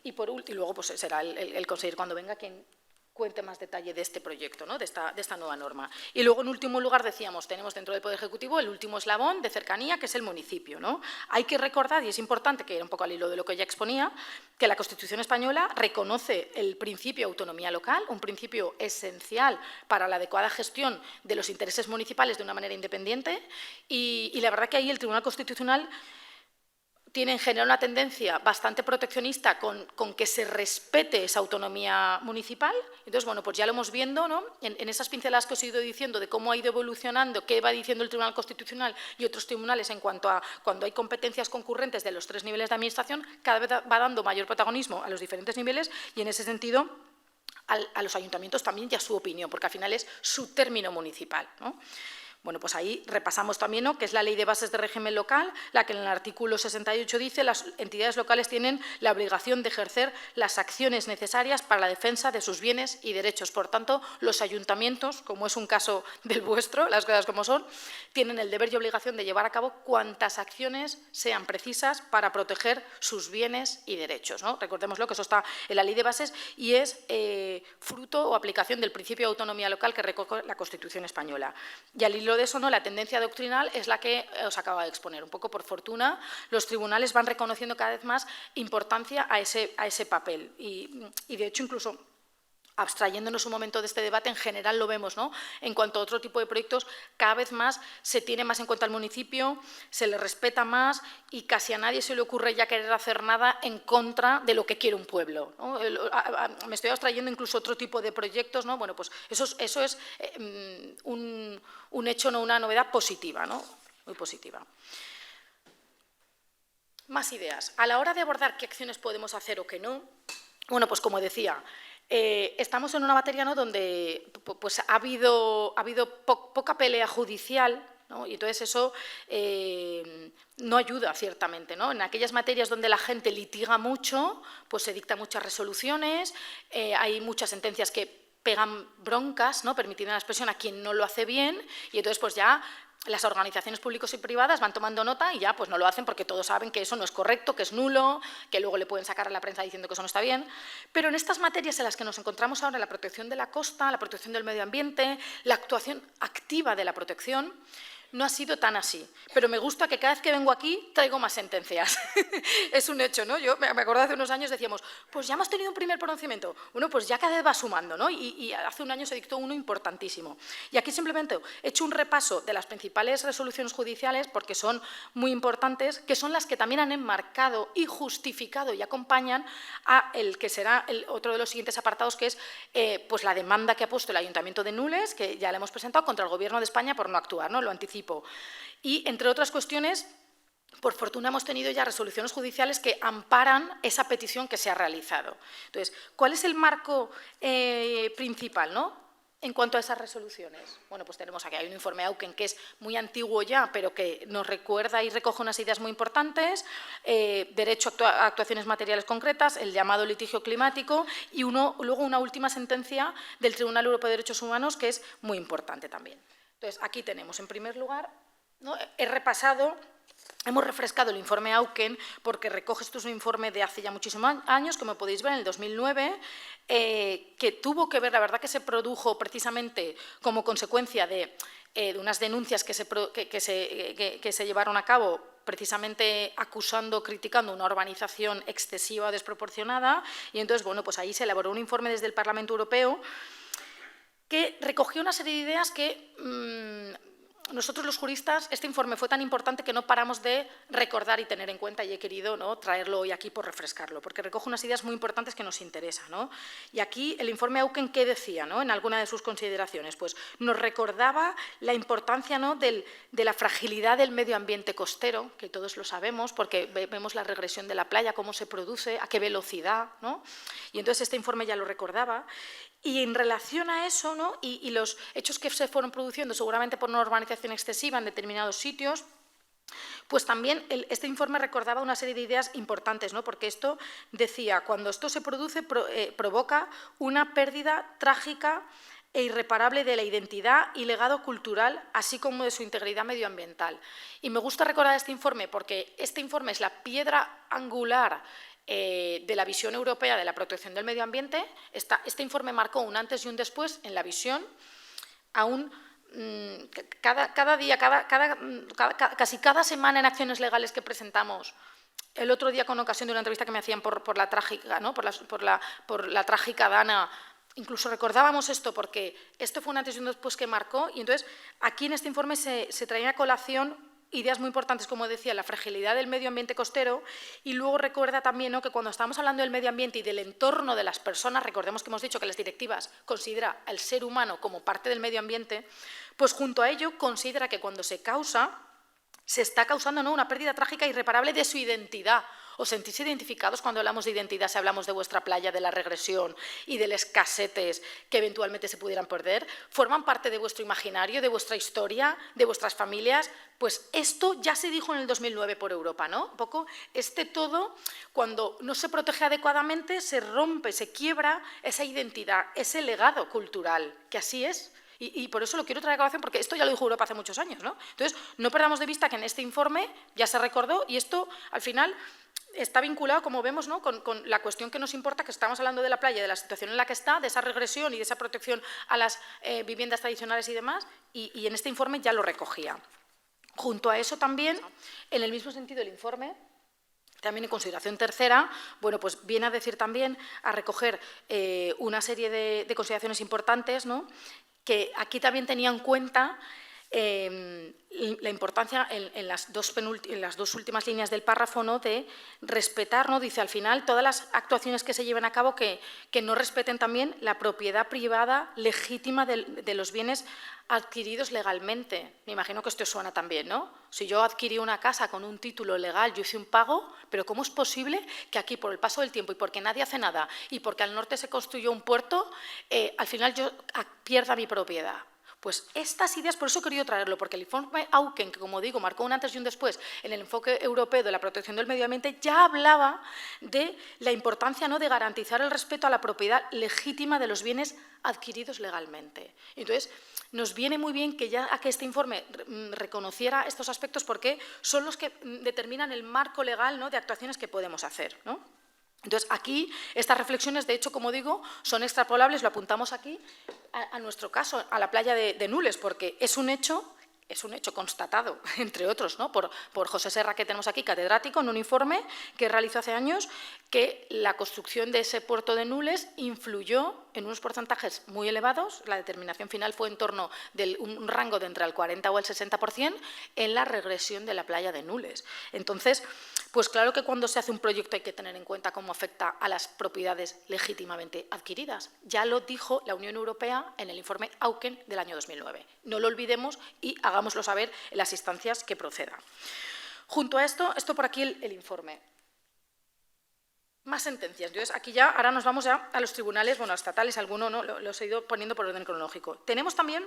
Y luego pues, será el conseguir cuando venga quien cuente más detalle de este proyecto, ¿no?, de esta nueva norma. Y luego, en último lugar, decíamos, tenemos dentro del Poder Ejecutivo el último eslabón de cercanía, que es el municipio, ¿no? Hay que recordar, y es importante, que era un poco al hilo de lo que ya exponía, que la Constitución española reconoce el principio de autonomía local, un principio esencial para la adecuada gestión de los intereses municipales de una manera independiente, y la verdad que ahí el Tribunal Constitucional tiene en general una tendencia bastante proteccionista con que se respete esa autonomía municipal. Entonces, bueno, pues ya lo hemos viendo, ¿no?, en esas pinceladas que os he ido diciendo de cómo ha ido evolucionando, qué va diciendo el Tribunal Constitucional y otros tribunales en cuanto a cuando hay competencias concurrentes de los 3 niveles de administración, cada vez va dando mayor protagonismo a los diferentes niveles y, en ese sentido, a los ayuntamientos también y a su opinión, porque al final es su término municipal, ¿no? Bueno, pues ahí repasamos también, ¿no?, que es la Ley de Bases de Régimen Local, la que en el artículo 68 dice: las entidades locales tienen la obligación de ejercer las acciones necesarias para la defensa de sus bienes y derechos. Por tanto, los ayuntamientos, como es un caso del vuestro, las cosas como son, tienen el deber y obligación de llevar a cabo cuantas acciones sean precisas para proteger sus bienes y derechos, ¿no? Recordémoslo, que eso está en la Ley de Bases y es fruto o aplicación del principio de autonomía local que recoge la Constitución española. Y al hilo de eso, ¿no?, la tendencia doctrinal es la que os acabo de exponer. Un poco por fortuna, los tribunales van reconociendo cada vez más importancia a ese papel y de hecho, incluso abstrayéndonos un momento de este debate, en general lo vemos, ¿no?, en cuanto a otro tipo de proyectos, cada vez más se tiene más en cuenta al municipio, se le respeta más y casi a nadie se le ocurre ya querer hacer nada en contra de lo que quiere un pueblo, ¿no? Me estoy abstrayendo incluso otro tipo de proyectos, ¿no? Bueno, pues eso es un hecho, no una novedad positiva, ¿no?, muy positiva. Más ideas. A la hora de abordar qué acciones podemos hacer o qué no, bueno, pues como decía, estamos en una materia, ¿no?, donde pues, ha habido poca pelea judicial, ¿no?, y entonces eso no ayuda, ciertamente, ¿no? En aquellas materias donde la gente litiga mucho, pues se dictan muchas resoluciones, hay muchas sentencias que pegan broncas, ¿no?, permitiendo la expresión a quien no lo hace bien, y entonces pues ya las organizaciones públicas y privadas van tomando nota y ya pues no lo hacen porque todos saben que eso no es correcto, que es nulo, que luego le pueden sacar a la prensa diciendo que eso no está bien. Pero en estas materias en las que nos encontramos ahora, la protección de la costa, la protección del medio ambiente, la actuación activa de la protección, no ha sido tan así, pero me gusta que cada vez que vengo aquí traigo más sentencias. Es un hecho, ¿no? Yo me acuerdo hace unos años decíamos, pues ya hemos tenido un primer pronunciamiento. Bueno, pues ya cada vez va sumando, ¿no? Y hace un año se dictó uno importantísimo. Y aquí simplemente he hecho un repaso de las principales resoluciones judiciales porque son muy importantes, que son las que también han enmarcado y justificado y acompañan a el que será otro de los siguientes apartados, que es pues la demanda que ha puesto el Ayuntamiento de Nules, que ya le hemos presentado contra el Gobierno de España por no actuar, ¿no? Lo anticipo. Y, entre otras cuestiones, por fortuna hemos tenido ya resoluciones judiciales que amparan esa petición que se ha realizado. Entonces, ¿cuál es el marco principal, ¿no?, en cuanto a esas resoluciones? Bueno, pues tenemos aquí, hay un informe Auken que es muy antiguo ya, pero que nos recuerda y recoge unas ideas muy importantes, derecho a actuaciones materiales concretas, el llamado litigio climático y luego una última sentencia del Tribunal Europeo de Derechos Humanos que es muy importante también. Entonces, aquí tenemos, en primer lugar, ¿no?, hemos refrescado el informe Auken porque recoge, esto es un informe de hace ya muchísimos años, como podéis ver, en el 2009, que tuvo que ver, la verdad que se produjo precisamente como consecuencia de unas denuncias que se llevaron a cabo precisamente acusando, criticando una urbanización excesiva o desproporcionada, y entonces, bueno, pues ahí se elaboró un informe desde el Parlamento Europeo que recogió una serie de ideas que nosotros los juristas, este informe fue tan importante que no paramos de recordar y tener en cuenta, y he querido, ¿no?, traerlo hoy aquí por refrescarlo, porque recoge unas ideas muy importantes que nos interesan, ¿no? Y aquí el informe Auken, ¿qué decía, ¿no?, en alguna de sus consideraciones? Pues nos recordaba la importancia, ¿no?, de la fragilidad del medio ambiente costero, que todos lo sabemos, porque vemos la regresión de la playa, cómo se produce, a qué velocidad, ¿no? Y entonces este informe ya lo recordaba. Y en relación a eso, ¿no?, y los hechos que se fueron produciendo seguramente por una urbanización excesiva en determinados sitios, pues también este informe recordaba una serie de ideas importantes, ¿no?, porque esto decía, cuando esto se produce, provoca una pérdida trágica e irreparable de la identidad y legado cultural, así como de su integridad medioambiental. Y me gusta recordar este informe porque este informe es la piedra angular de la visión europea de la protección del medio ambiente. Este informe marcó un antes y un después en la visión. Aún cada día, casi cada semana en acciones legales que presentamos, el otro día con ocasión de una entrevista que me hacían por la trágica, ¿no?, por la trágica Dana, incluso recordábamos esto porque esto fue un antes y un después que marcó, y entonces aquí en este informe se traía a colación ideas muy importantes, como decía, la fragilidad del medio ambiente costero, y luego recuerda también, ¿no?, que cuando estamos hablando del medio ambiente y del entorno de las personas, recordemos que hemos dicho que las directivas consideran al ser humano como parte del medio ambiente, pues junto a ello considera que cuando se está causando, ¿no?, una pérdida trágica e irreparable de su identidad. ¿Os sentís identificados cuando hablamos de identidad, si hablamos de vuestra playa, de la regresión y de los casetes que eventualmente se pudieran perder? ¿Forman parte de vuestro imaginario, de vuestra historia, de vuestras familias? Pues esto ya se dijo en el 2009 por Europa, ¿no? Un poco todo, cuando no se protege adecuadamente, se rompe, se quiebra esa identidad, ese legado cultural, que así es. Y por eso lo quiero traer a colación, porque esto ya lo dijo Europa hace muchos años, ¿no? Entonces, no perdamos de vista que en este informe ya se recordó, y esto, al final, está vinculado, como vemos, ¿no?, con la cuestión que nos importa, que estamos hablando de la playa, de la situación en la que está, de esa regresión y de esa protección a las viviendas tradicionales y demás, y en este informe ya lo recogía. Junto a eso también, en el mismo sentido, el informe, también en consideración tercera, bueno, pues viene a decir también, a recoger una serie de consideraciones importantes, ¿no?, que aquí también tenía en cuenta la importancia en las dos últimas líneas del párrafo, ¿no?, de respetar, ¿no?, dice al final, todas las actuaciones que se lleven a cabo que no respeten también la propiedad privada legítima de los bienes adquiridos legalmente. Me imagino que esto os suena también, ¿no? Si yo adquirí una casa con un título legal, yo hice un pago, pero ¿cómo es posible que aquí, por el paso del tiempo y porque nadie hace nada y porque al norte se construyó un puerto, al final yo pierda mi propiedad? Pues estas ideas, por eso he querido traerlo, porque el informe Auken, que como digo, marcó un antes y un después en el enfoque europeo de la protección del medio ambiente, ya hablaba de la importancia, ¿no?, de garantizar el respeto a la propiedad legítima de los bienes adquiridos legalmente. Entonces, nos viene muy bien que ya que este informe reconociera estos aspectos, porque son los que determinan el marco legal, ¿no?, de actuaciones que podemos hacer, ¿no? Entonces, aquí, estas reflexiones, de hecho, como digo, son extrapolables, lo apuntamos aquí, a nuestro caso, a la playa de Nules, porque es un hecho constatado, entre otros, ¿no?, por José Serra, que tenemos aquí, catedrático, en un informe que realizó hace años, que la construcción de ese puerto de Nules influyó en unos porcentajes muy elevados, la determinación final fue en torno de un rango de entre el 40 o el 60%, en la regresión de la playa de Nules. Entonces, pues claro que cuando se hace un proyecto hay que tener en cuenta cómo afecta a las propiedades legítimamente adquiridas. Ya lo dijo la Unión Europea en el informe Auken del año 2009. No lo olvidemos y hagámoslo saber en las instancias que procedan. Junto a esto por aquí el informe. Más sentencias. Entonces, aquí ya, ahora nos vamos ya a los tribunales, bueno, estatales, alguno, ¿no?, los he ido poniendo por orden cronológico. Tenemos también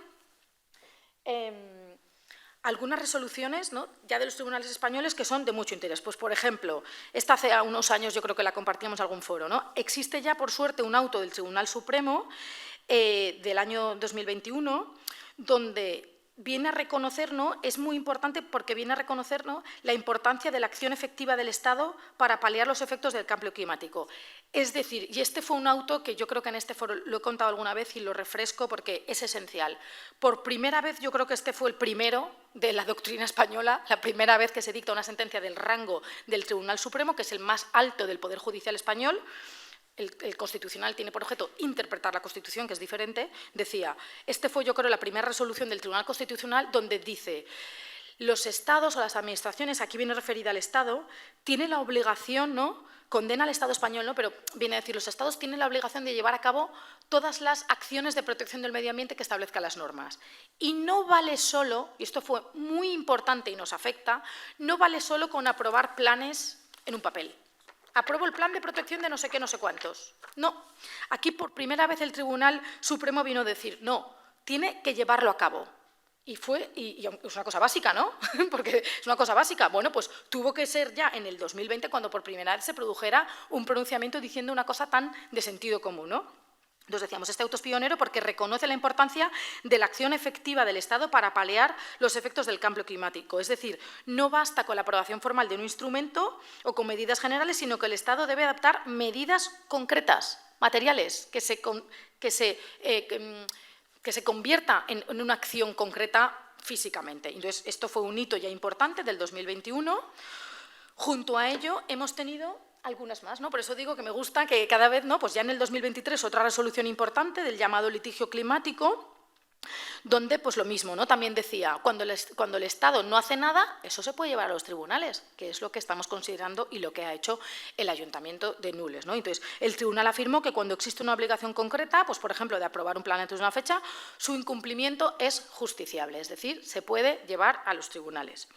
algunas resoluciones, ¿no?, ya de los tribunales españoles, que son de mucho interés. Pues, por ejemplo, esta hace unos años yo creo que la compartíamos en algún foro, ¿no? Existe ya, por suerte, un auto del Tribunal Supremo del año 2021, donde viene a reconocer, ¿no?, es muy importante porque viene a reconocer, ¿no?, la importancia de la acción efectiva del Estado para paliar los efectos del cambio climático. Es decir, y este fue un auto que yo creo que en este foro lo he contado alguna vez y lo refresco porque es esencial. Por primera vez, yo creo que este fue el primero de la doctrina española, la primera vez que se dicta una sentencia del rango del Tribunal Supremo, que es el más alto del Poder Judicial español, el Constitucional tiene por objeto interpretar la Constitución, que es diferente, decía, fue yo creo la primera resolución del Tribunal Constitucional donde dice, los Estados o las administraciones, aquí viene referida al Estado, tienen la obligación, ¿no?, condena al Estado español, ¿no?, pero viene a decir, los Estados tienen la obligación de llevar a cabo todas las acciones de protección del medio ambiente que establezcan las normas. Y no vale solo, y esto fue muy importante y nos afecta, no vale solo con aprobar planes en un papel. Apruebo el plan de protección de no sé qué, no sé cuántos. No, aquí por primera vez el Tribunal Supremo vino a decir, no, tiene que llevarlo a cabo. Y es una cosa básica, ¿no? Porque es una cosa básica. Bueno, pues tuvo que ser ya en el 2020 cuando por primera vez se produjera un pronunciamiento diciendo una cosa tan de sentido común, ¿no? Entonces decíamos, este auto es pionero porque reconoce la importancia de la acción efectiva del Estado para paliar los efectos del cambio climático. Es decir, no basta con la aprobación formal de un instrumento o con medidas generales, sino que el Estado debe adaptar medidas concretas, materiales, que se convierta en una acción concreta físicamente. Entonces, esto fue un hito ya importante del 2021. Junto a ello, hemos tenido algunas más, ¿no? Por eso digo que me gusta que cada vez, ¿no?, pues ya en el 2023 otra resolución importante del llamado litigio climático, donde pues lo mismo, ¿no? También decía, cuando el Estado no hace nada, eso se puede llevar a los tribunales, que es lo que estamos considerando y lo que ha hecho el Ayuntamiento de Nules, ¿no? Entonces, el tribunal afirmó que cuando existe una obligación concreta, pues por ejemplo, de aprobar un plan antes de una fecha, su incumplimiento es justiciable, es decir, se puede llevar a los tribunales.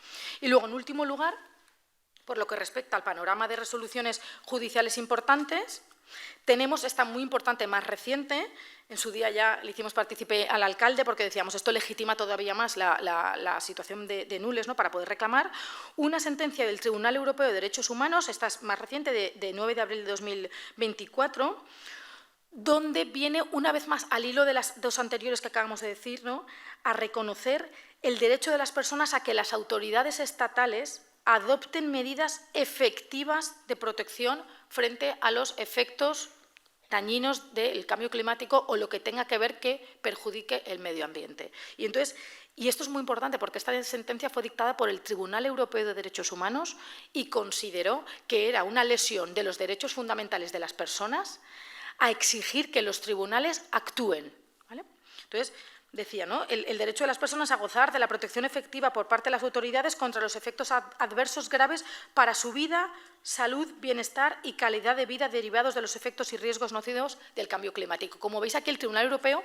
Y luego, en último lugar, por lo que respecta al panorama de resoluciones judiciales importantes, tenemos esta muy importante, más reciente. En su día ya le hicimos partícipe al alcalde porque decíamos esto legitima todavía más la situación de Nules, ¿no?, para poder reclamar una sentencia del Tribunal Europeo de Derechos Humanos, esta es más reciente, de 9 de abril de 2024, donde viene una vez más, al hilo de las dos anteriores que acabamos de decir, ¿no?, a reconocer el derecho de las personas a que las autoridades estatales adopten medidas efectivas de protección frente a los efectos dañinos del cambio climático o lo que tenga que ver que perjudique el medio ambiente. Y esto es muy importante porque esta sentencia fue dictada por el Tribunal Europeo de Derechos Humanos y consideró que era una lesión de los derechos fundamentales de las personas a exigir que los tribunales actúen, ¿vale? Entonces, decía, ¿no?, el derecho de las personas a gozar de la protección efectiva por parte de las autoridades contra los efectos adversos graves para su vida, salud, bienestar y calidad de vida derivados de los efectos y riesgos nocivos del cambio climático. Como veis aquí, el Tribunal Europeo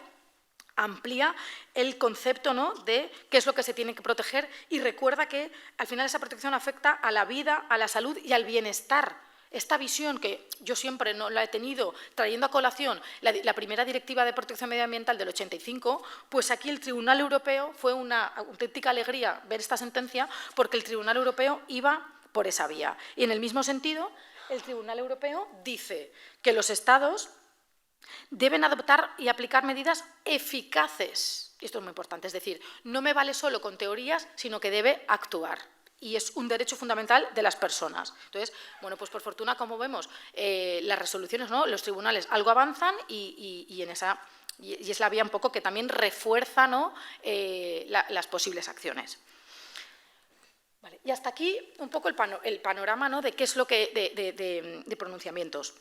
amplía el concepto, ¿no?, de qué es lo que se tiene que proteger y recuerda que al final esa protección afecta a la vida, a la salud y al bienestar. Esta visión que yo siempre no la he tenido, trayendo a colación la primera Directiva de Protección Medioambiental del 85, pues aquí el Tribunal Europeo fue una auténtica alegría ver esta sentencia porque el Tribunal Europeo iba por esa vía. Y en el mismo sentido, el Tribunal Europeo dice que los Estados deben adoptar y aplicar medidas eficaces. Y esto es muy importante, es decir, no me vale solo con teorías, sino que debe actuar. Y es un derecho fundamental de las personas. Entonces, bueno, pues por fortuna, como vemos, las resoluciones, ¿no?, los tribunales algo avanzan y es la vía un poco que también refuerza, ¿no?, las posibles acciones. Vale, y hasta aquí un poco el panorama, ¿no?, de qué es lo que de pronunciamientos.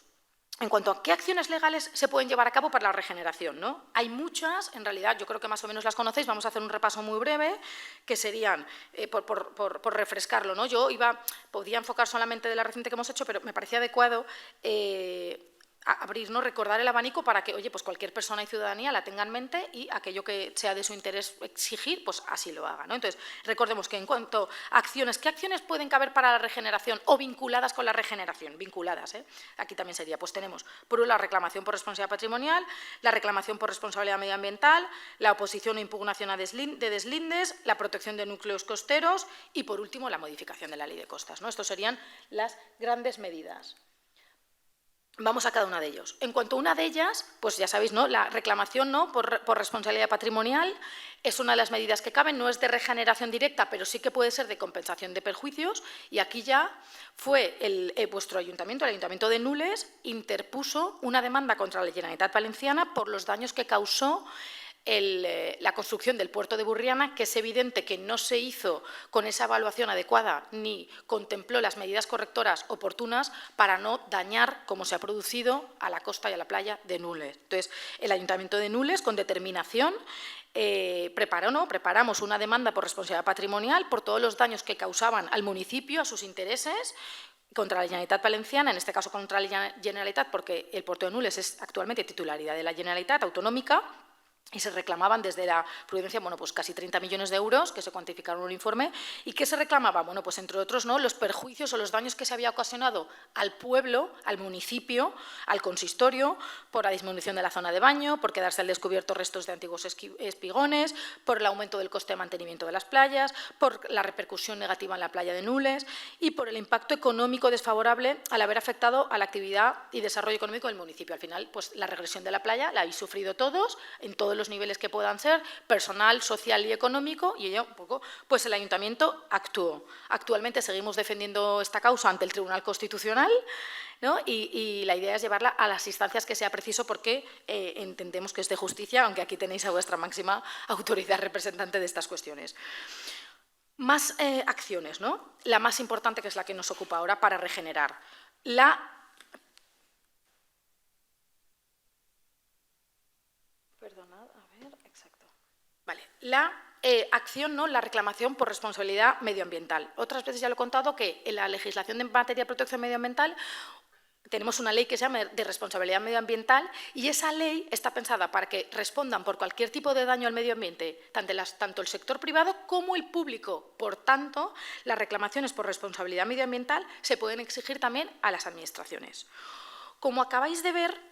En cuanto a qué acciones legales se pueden llevar a cabo para la regeneración, ¿no? Hay muchas, en realidad yo creo que más o menos las conocéis, vamos a hacer un repaso muy breve, que serían, por refrescarlo, ¿no? Podía enfocar solamente de la reciente que hemos hecho, pero me parecía adecuado abrir, ¿no?, recordar el abanico para que, oye, pues cualquier persona y ciudadanía la tenga en mente y aquello que sea de su interés exigir, pues así lo haga, ¿no? Entonces, recordemos que en cuanto a acciones, ¿qué acciones pueden caber para la regeneración o vinculadas con la regeneración? Vinculadas, ¿eh? Aquí también sería, pues tenemos, por un lado, la reclamación por responsabilidad patrimonial, la reclamación por responsabilidad medioambiental, la oposición o impugnación de deslindes, la protección de núcleos costeros y, por último, la modificación de la ley de costas, ¿no? Estos serían las grandes medidas. Vamos a cada una de ellos. En cuanto a una de ellas, pues ya sabéis, ¿no?, la reclamación, ¿no?, por responsabilidad patrimonial es una de las medidas que caben, no es de regeneración directa, pero sí que puede ser de compensación de perjuicios. Y aquí ya fue vuestro ayuntamiento, el Ayuntamiento de Nules, interpuso una demanda contra la Generalitat Valenciana por los daños que causó la construcción del puerto de Burriana, que es evidente que no se hizo con esa evaluación adecuada ni contempló las medidas correctoras oportunas para no dañar, como se ha producido, a la costa y a la playa de Nules. Entonces, el Ayuntamiento de Nules, con determinación, preparamos una demanda por responsabilidad patrimonial por todos los daños que causaban al municipio, a sus intereses, contra la Generalitat Valenciana, en este caso contra la Generalitat, porque el puerto de Nules es actualmente titularidad de la Generalitat autonómica, y se reclamaban desde la prudencia, bueno, pues casi 30 millones de euros, que se cuantificaron en un informe. ¿Y qué se reclamaba? Bueno, pues entre otros, ¿no?, los perjuicios o los daños que se había ocasionado al pueblo, al municipio, al consistorio, por la disminución de la zona de baño, por quedarse al descubierto restos de antiguos espigones, por el aumento del coste de mantenimiento de las playas, por la repercusión negativa en la playa de Nules y por el impacto económico desfavorable al haber afectado a la actividad y desarrollo económico del municipio. Al final, pues la regresión de la playa la habéis sufrido todos, en todos los niveles que puedan ser, personal, social y económico, y ello un poco, pues el Ayuntamiento actuó. Actualmente seguimos defendiendo esta causa ante el Tribunal Constitucional, ¿no? Y la idea es llevarla a las instancias que sea preciso porque entendemos que es de justicia, aunque aquí tenéis a vuestra máxima autoridad representante de estas cuestiones. Más acciones, ¿no? La más importante, que es la que nos ocupa ahora, para regenerar. La acción, ¿no?, la reclamación por responsabilidad medioambiental. Otras veces ya lo he contado que en la legislación en materia de protección medioambiental tenemos una ley que se llama de responsabilidad medioambiental y esa ley está pensada para que respondan por cualquier tipo de daño al medio ambiente, tanto el sector privado como el público. Por tanto, las reclamaciones por responsabilidad medioambiental se pueden exigir también a las administraciones. Como acabáis de ver,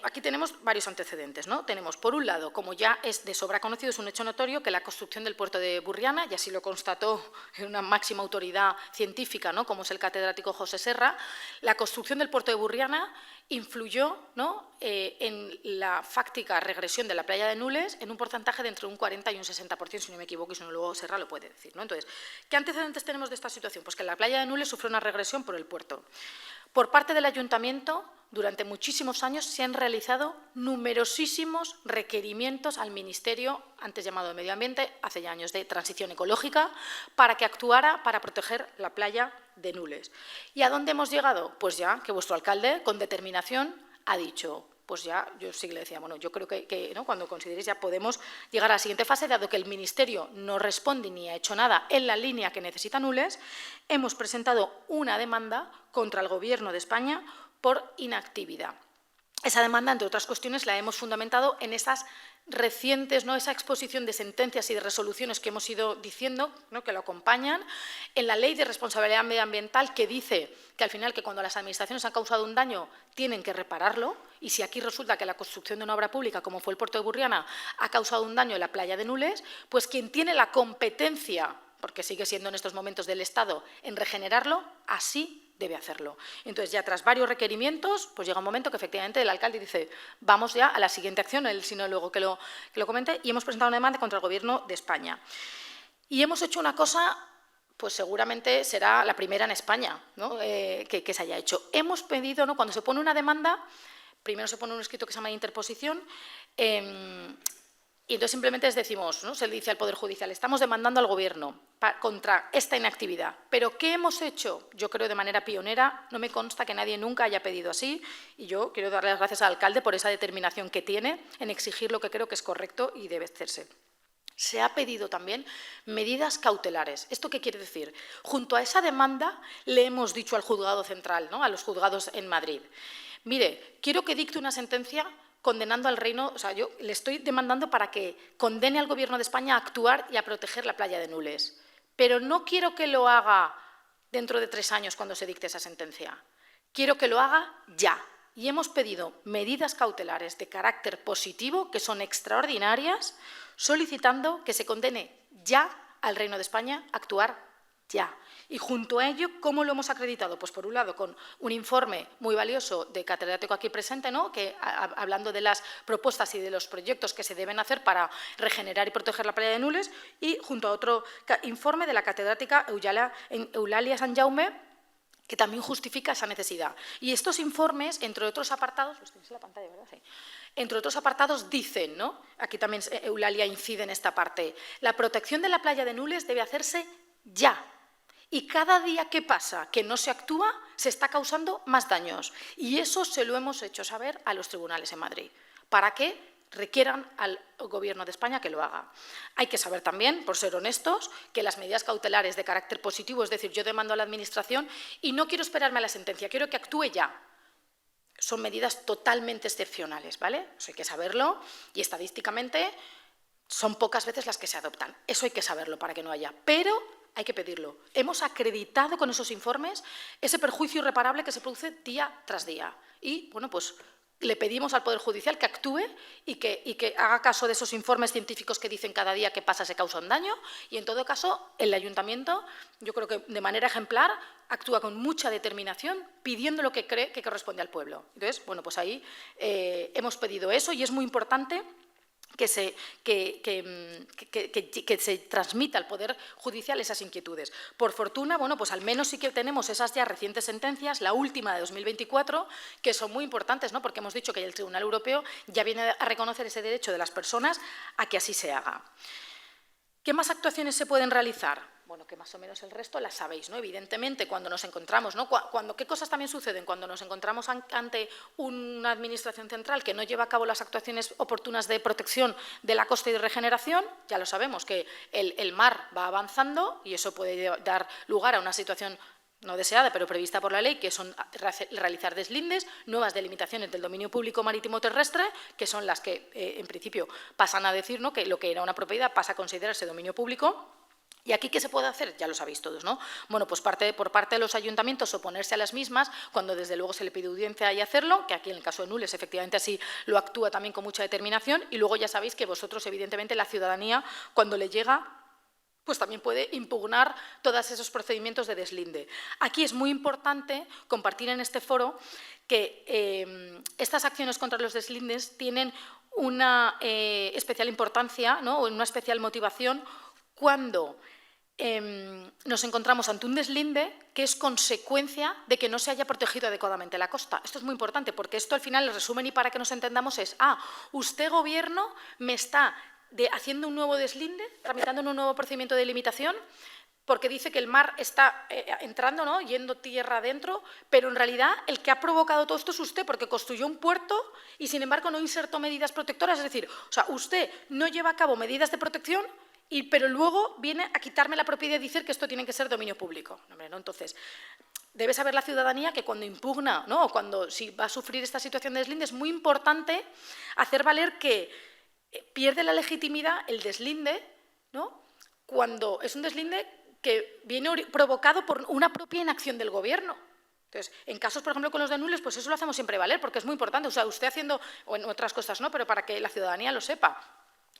aquí tenemos varios antecedentes, ¿no? Tenemos, por un lado, como ya es de sobra conocido, es un hecho notorio, que la construcción del puerto de Burriana, y así lo constató una máxima autoridad científica, ¿no?, como es el catedrático José Serra, la construcción del puerto de Burriana influyó, ¿no?, en la fáctica regresión de la playa de Nules en un porcentaje de entre un 40 y un 60%, si no me equivoco, y si no luego Serra lo puede decir, ¿no? Entonces, ¿qué antecedentes tenemos de esta situación? Pues que la playa de Nules sufrió una regresión por el puerto. Por parte del Ayuntamiento, durante muchísimos años se han realizado numerosísimos requerimientos al Ministerio, antes llamado de Medio Ambiente, hace ya años, de Transición Ecológica, para que actuara para proteger la playa de Nules. ¿Y a dónde hemos llegado? Pues ya que vuestro alcalde, con determinación, ha dicho, pues ya, yo sí le decía, bueno, yo creo que ¿no?, cuando consideréis ya podemos llegar a la siguiente fase, dado que el Ministerio no responde ni ha hecho nada en la línea que necesita Nules, hemos presentado una demanda contra el Gobierno de España por inactividad. Esa demanda, entre otras cuestiones, la hemos fundamentado en esas recientes, ¿no?, esa exposición de sentencias y de resoluciones que hemos ido diciendo, ¿no?, que lo acompañan, en la Ley de Responsabilidad Medioambiental, que dice que al final, que cuando las administraciones han causado un daño tienen que repararlo, y si aquí resulta que la construcción de una obra pública, como fue el puerto de Burriana, ha causado un daño en la playa de Nules, pues quien tiene la competencia, porque sigue siendo en estos momentos del Estado, en regenerarlo, así debe hacerlo. Entonces, ya tras varios requerimientos, pues llega un momento que efectivamente el alcalde dice, vamos ya a la siguiente acción, él sino luego que lo comente, y hemos presentado una demanda contra el Gobierno de España. Y hemos hecho una cosa, pues seguramente será la primera en España, ¿no?, que se haya hecho. Hemos pedido, ¿no?, cuando se pone una demanda, primero se pone un escrito que se llama interposición, y entonces simplemente les decimos, ¿no?, se le dice al Poder Judicial, estamos demandando al Gobierno contra esta inactividad. ¿Pero qué hemos hecho? Yo creo de manera pionera, no me consta que nadie nunca haya pedido así, y yo quiero darle las gracias al alcalde por esa determinación que tiene en exigir lo que creo que es correcto y debe hacerse. Se ha pedido también medidas cautelares. ¿Esto qué quiere decir? Junto a esa demanda le hemos dicho al juzgado central, ¿no?, a los juzgados en Madrid, mire, quiero que dicte una sentencia condenando al reino, o sea, yo le estoy demandando para que condene al Gobierno de España a actuar y a proteger la playa de Nules. Pero no quiero que lo haga dentro de 3 años cuando se dicte esa sentencia. Quiero que lo haga ya. Y hemos pedido medidas cautelares de carácter positivo, que son extraordinarias, solicitando que se condene ya al Reino de España a actuar ya. Y junto a ello, ¿cómo lo hemos acreditado? Pues por un lado, con un informe muy valioso de catedrático aquí presente, ¿no?, que hablando de las propuestas y de los proyectos que se deben hacer para regenerar y proteger la playa de Nules, y junto a otro informe de la catedrática Eulalia Sanjaume, que también justifica esa necesidad. Y estos informes, entre otros apartados, los tenéis en la pantalla, ¿verdad? Sí. Entre otros apartados dicen, ¿no? Aquí también Eulalia incide en esta parte, la protección de la playa de Nules debe hacerse ya. Y cada día que pasa que no se actúa, se está causando más daños. Y eso se lo hemos hecho saber a los tribunales en Madrid. ¿Para qué? Requieran al Gobierno de España que lo haga. Hay que saber también, por ser honestos, que las medidas cautelares de carácter positivo, es decir, yo demando a la Administración y no quiero esperarme a la sentencia, quiero que actúe ya. Son medidas totalmente excepcionales, ¿vale? Eso hay que saberlo y estadísticamente son pocas veces las que se adoptan. Eso hay que saberlo para que no haya. Pero hay que pedirlo. Hemos acreditado con esos informes ese perjuicio irreparable que se produce día tras día. Y, bueno, pues le pedimos al Poder Judicial que actúe y que haga caso de esos informes científicos que dicen cada día que pasa se causa un daño y, en todo caso, el Ayuntamiento, yo creo que de manera ejemplar, actúa con mucha determinación pidiendo lo que cree que corresponde al pueblo. Entonces, bueno, pues ahí hemos pedido eso y es muy importante que se transmita al Poder Judicial esas inquietudes. Por fortuna, bueno, pues al menos sí que tenemos esas ya recientes sentencias, la última de 2024, que son muy importantes, ¿no? Porque hemos dicho que el Tribunal Europeo ya viene a reconocer ese derecho de las personas a que así se haga. ¿Qué más actuaciones se pueden realizar? Bueno, que más o menos el resto las sabéis, ¿no? Evidentemente, cuando nos encontramos, ¿no? ¿Qué cosas también suceden? Cuando nos encontramos ante una administración central que no lleva a cabo las actuaciones oportunas de protección de la costa y de regeneración, ya lo sabemos, que el mar va avanzando y eso puede dar lugar a una situación no deseada, pero prevista por la ley, que son realizar deslindes, nuevas delimitaciones del dominio público marítimo terrestre, que son las que, en principio, pasan a decir, ¿no? Que lo que era una propiedad pasa a considerarse dominio público. ¿Y aquí qué se puede hacer? Ya lo sabéis todos, ¿no? Bueno, pues por parte de los ayuntamientos oponerse a las mismas, cuando desde luego se le pide audiencia y hacerlo, que aquí en el caso de Nules efectivamente así lo actúa también con mucha determinación, y luego ya sabéis que vosotros, evidentemente, la ciudadanía, cuando le llega, pues también puede impugnar todos esos procedimientos de deslinde. Aquí es muy importante compartir en este foro que estas acciones contra los deslindes tienen una especial importancia, ¿no? O una especial motivación cuando nos encontramos ante un deslinde que es consecuencia de que no se haya protegido adecuadamente la costa. Esto es muy importante porque esto al final, el resumen y para que nos entendamos es usted, Gobierno, me está haciendo un nuevo deslinde, tramitando un nuevo procedimiento de limitación porque dice que el mar está entrando, ¿no? Yendo tierra adentro, pero en realidad el que ha provocado todo esto es usted, porque construyó un puerto y, sin embargo, no insertó medidas protectoras. Es decir, o sea, usted no lleva a cabo medidas de protección, pero luego viene a quitarme la propiedad y decir que esto tiene que ser dominio público. Hombre, ¿no? Entonces, debe saber la ciudadanía que cuando impugna, ¿no? O cuando si va a sufrir esta situación de deslinde, es muy importante hacer valer que pierde la legitimidad el deslinde, ¿no? Cuando es un deslinde que viene provocado por una propia inacción del Gobierno. Entonces, en casos, por ejemplo, con los de Nules, pues eso lo hacemos siempre valer, porque es muy importante. O sea, usted haciendo, o en otras cosas no, pero para que la ciudadanía lo sepa.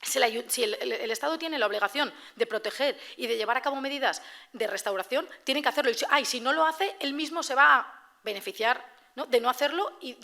Si el Estado tiene la obligación de proteger y de llevar a cabo medidas de restauración, tiene que hacerlo. Y si no lo hace, él mismo se va a beneficiar, ¿no? De no hacerlo y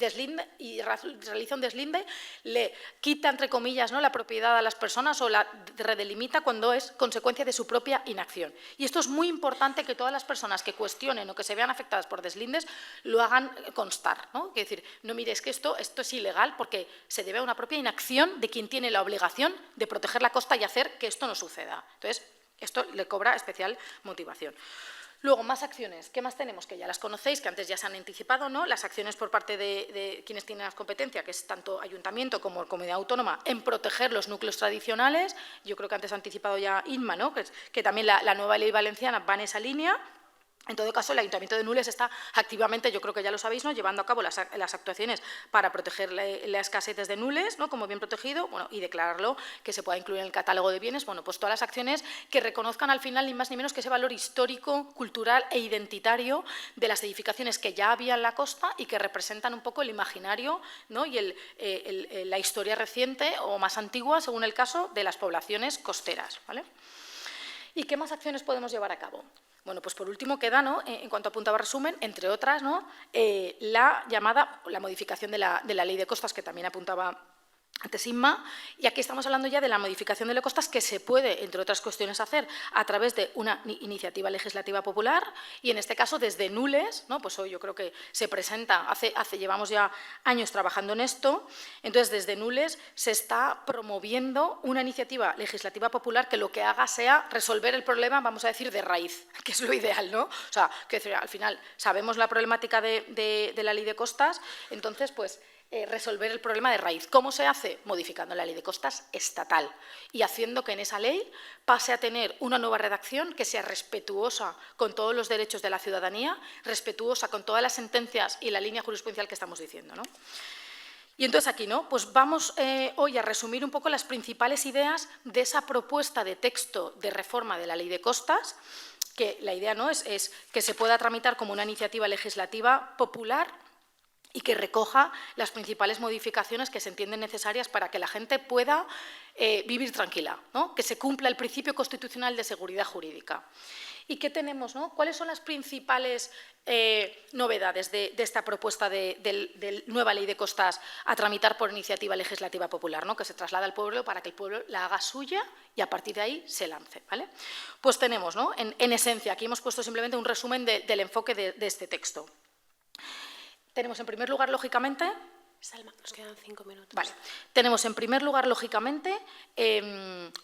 realiza un deslinde, le quita, entre comillas, ¿no? La propiedad a las personas o la redelimita cuando es consecuencia de su propia inacción. Y esto es muy importante que todas las personas que cuestionen o que se vean afectadas por deslindes lo hagan constar, ¿no? Es decir, no mire, es que esto es ilegal porque se debe a una propia inacción de quien tiene la obligación de proteger la costa y hacer que esto no suceda. Entonces, esto le cobra especial motivación. Luego, más acciones. ¿Qué más tenemos? Que ya las conocéis, que antes ya se han anticipado, ¿no? Las acciones por parte de quienes tienen las competencias, que es tanto ayuntamiento como comunidad autónoma, en proteger los núcleos tradicionales. Yo creo que antes ha anticipado ya Inma, ¿no? Que también la nueva ley valenciana va en esa línea. En todo caso, el Ayuntamiento de Nules está activamente, yo creo que ya lo sabéis, ¿no? Llevando a cabo las actuaciones para proteger las casetas de Nules, ¿no? Como bien protegido, bueno, y declararlo que se pueda incluir en el catálogo de bienes. Bueno, pues todas las acciones que reconozcan al final ni más ni menos que ese valor histórico, cultural e identitario de las edificaciones que ya había en la costa y que representan un poco el imaginario, ¿no? Y la historia reciente o más antigua, según el caso, de las poblaciones costeras, ¿vale? ¿Y qué más acciones podemos llevar a cabo? Bueno, pues por último queda, ¿no? En cuanto apuntaba resumen, entre otras, ¿no? La modificación de la Ley de Costas, que también apuntaba antes INMA, y aquí estamos hablando ya de la modificación de ley de costas que se puede, entre otras cuestiones, hacer a través de una iniciativa legislativa popular y, en este caso, desde Nules, ¿no? Pues hoy yo creo que se presenta, llevamos ya años trabajando en esto, entonces desde Nules se está promoviendo una iniciativa legislativa popular que lo que haga sea resolver el problema, vamos a decir, de raíz, que es lo ideal, ¿no? O sea, que al final sabemos la problemática de la ley de costas, entonces, pues, resolver el problema de raíz. ¿Cómo se hace? Modificando la ley de costas estatal y haciendo que en esa ley pase a tener una nueva redacción que sea respetuosa con todos los derechos de la ciudadanía, respetuosa con todas las sentencias y la línea jurisprudencial que estamos diciendo, ¿no? Y entonces aquí, ¿no? Pues vamos hoy a resumir un poco las principales ideas de esa propuesta de texto de reforma de la ley de costas, que la idea, ¿no?, es que se pueda tramitar como una iniciativa legislativa popular y que recoja las principales modificaciones que se entienden necesarias para que la gente pueda vivir tranquila, ¿no? Que se cumpla el principio constitucional de seguridad jurídica. ¿Y qué tenemos, ¿no? ¿Cuáles son las principales novedades de esta propuesta de nueva ley de costas a tramitar por iniciativa legislativa popular, ¿no?, que se traslada al pueblo para que el pueblo la haga suya y a partir de ahí se lance, ¿vale? Pues tenemos, ¿no?, en esencia, aquí hemos puesto simplemente un resumen del enfoque de este texto. Tenemos, en primer lugar, lógicamente... Salma, nos quedan 5 minutos. Vale. Tenemos, en primer lugar, lógicamente,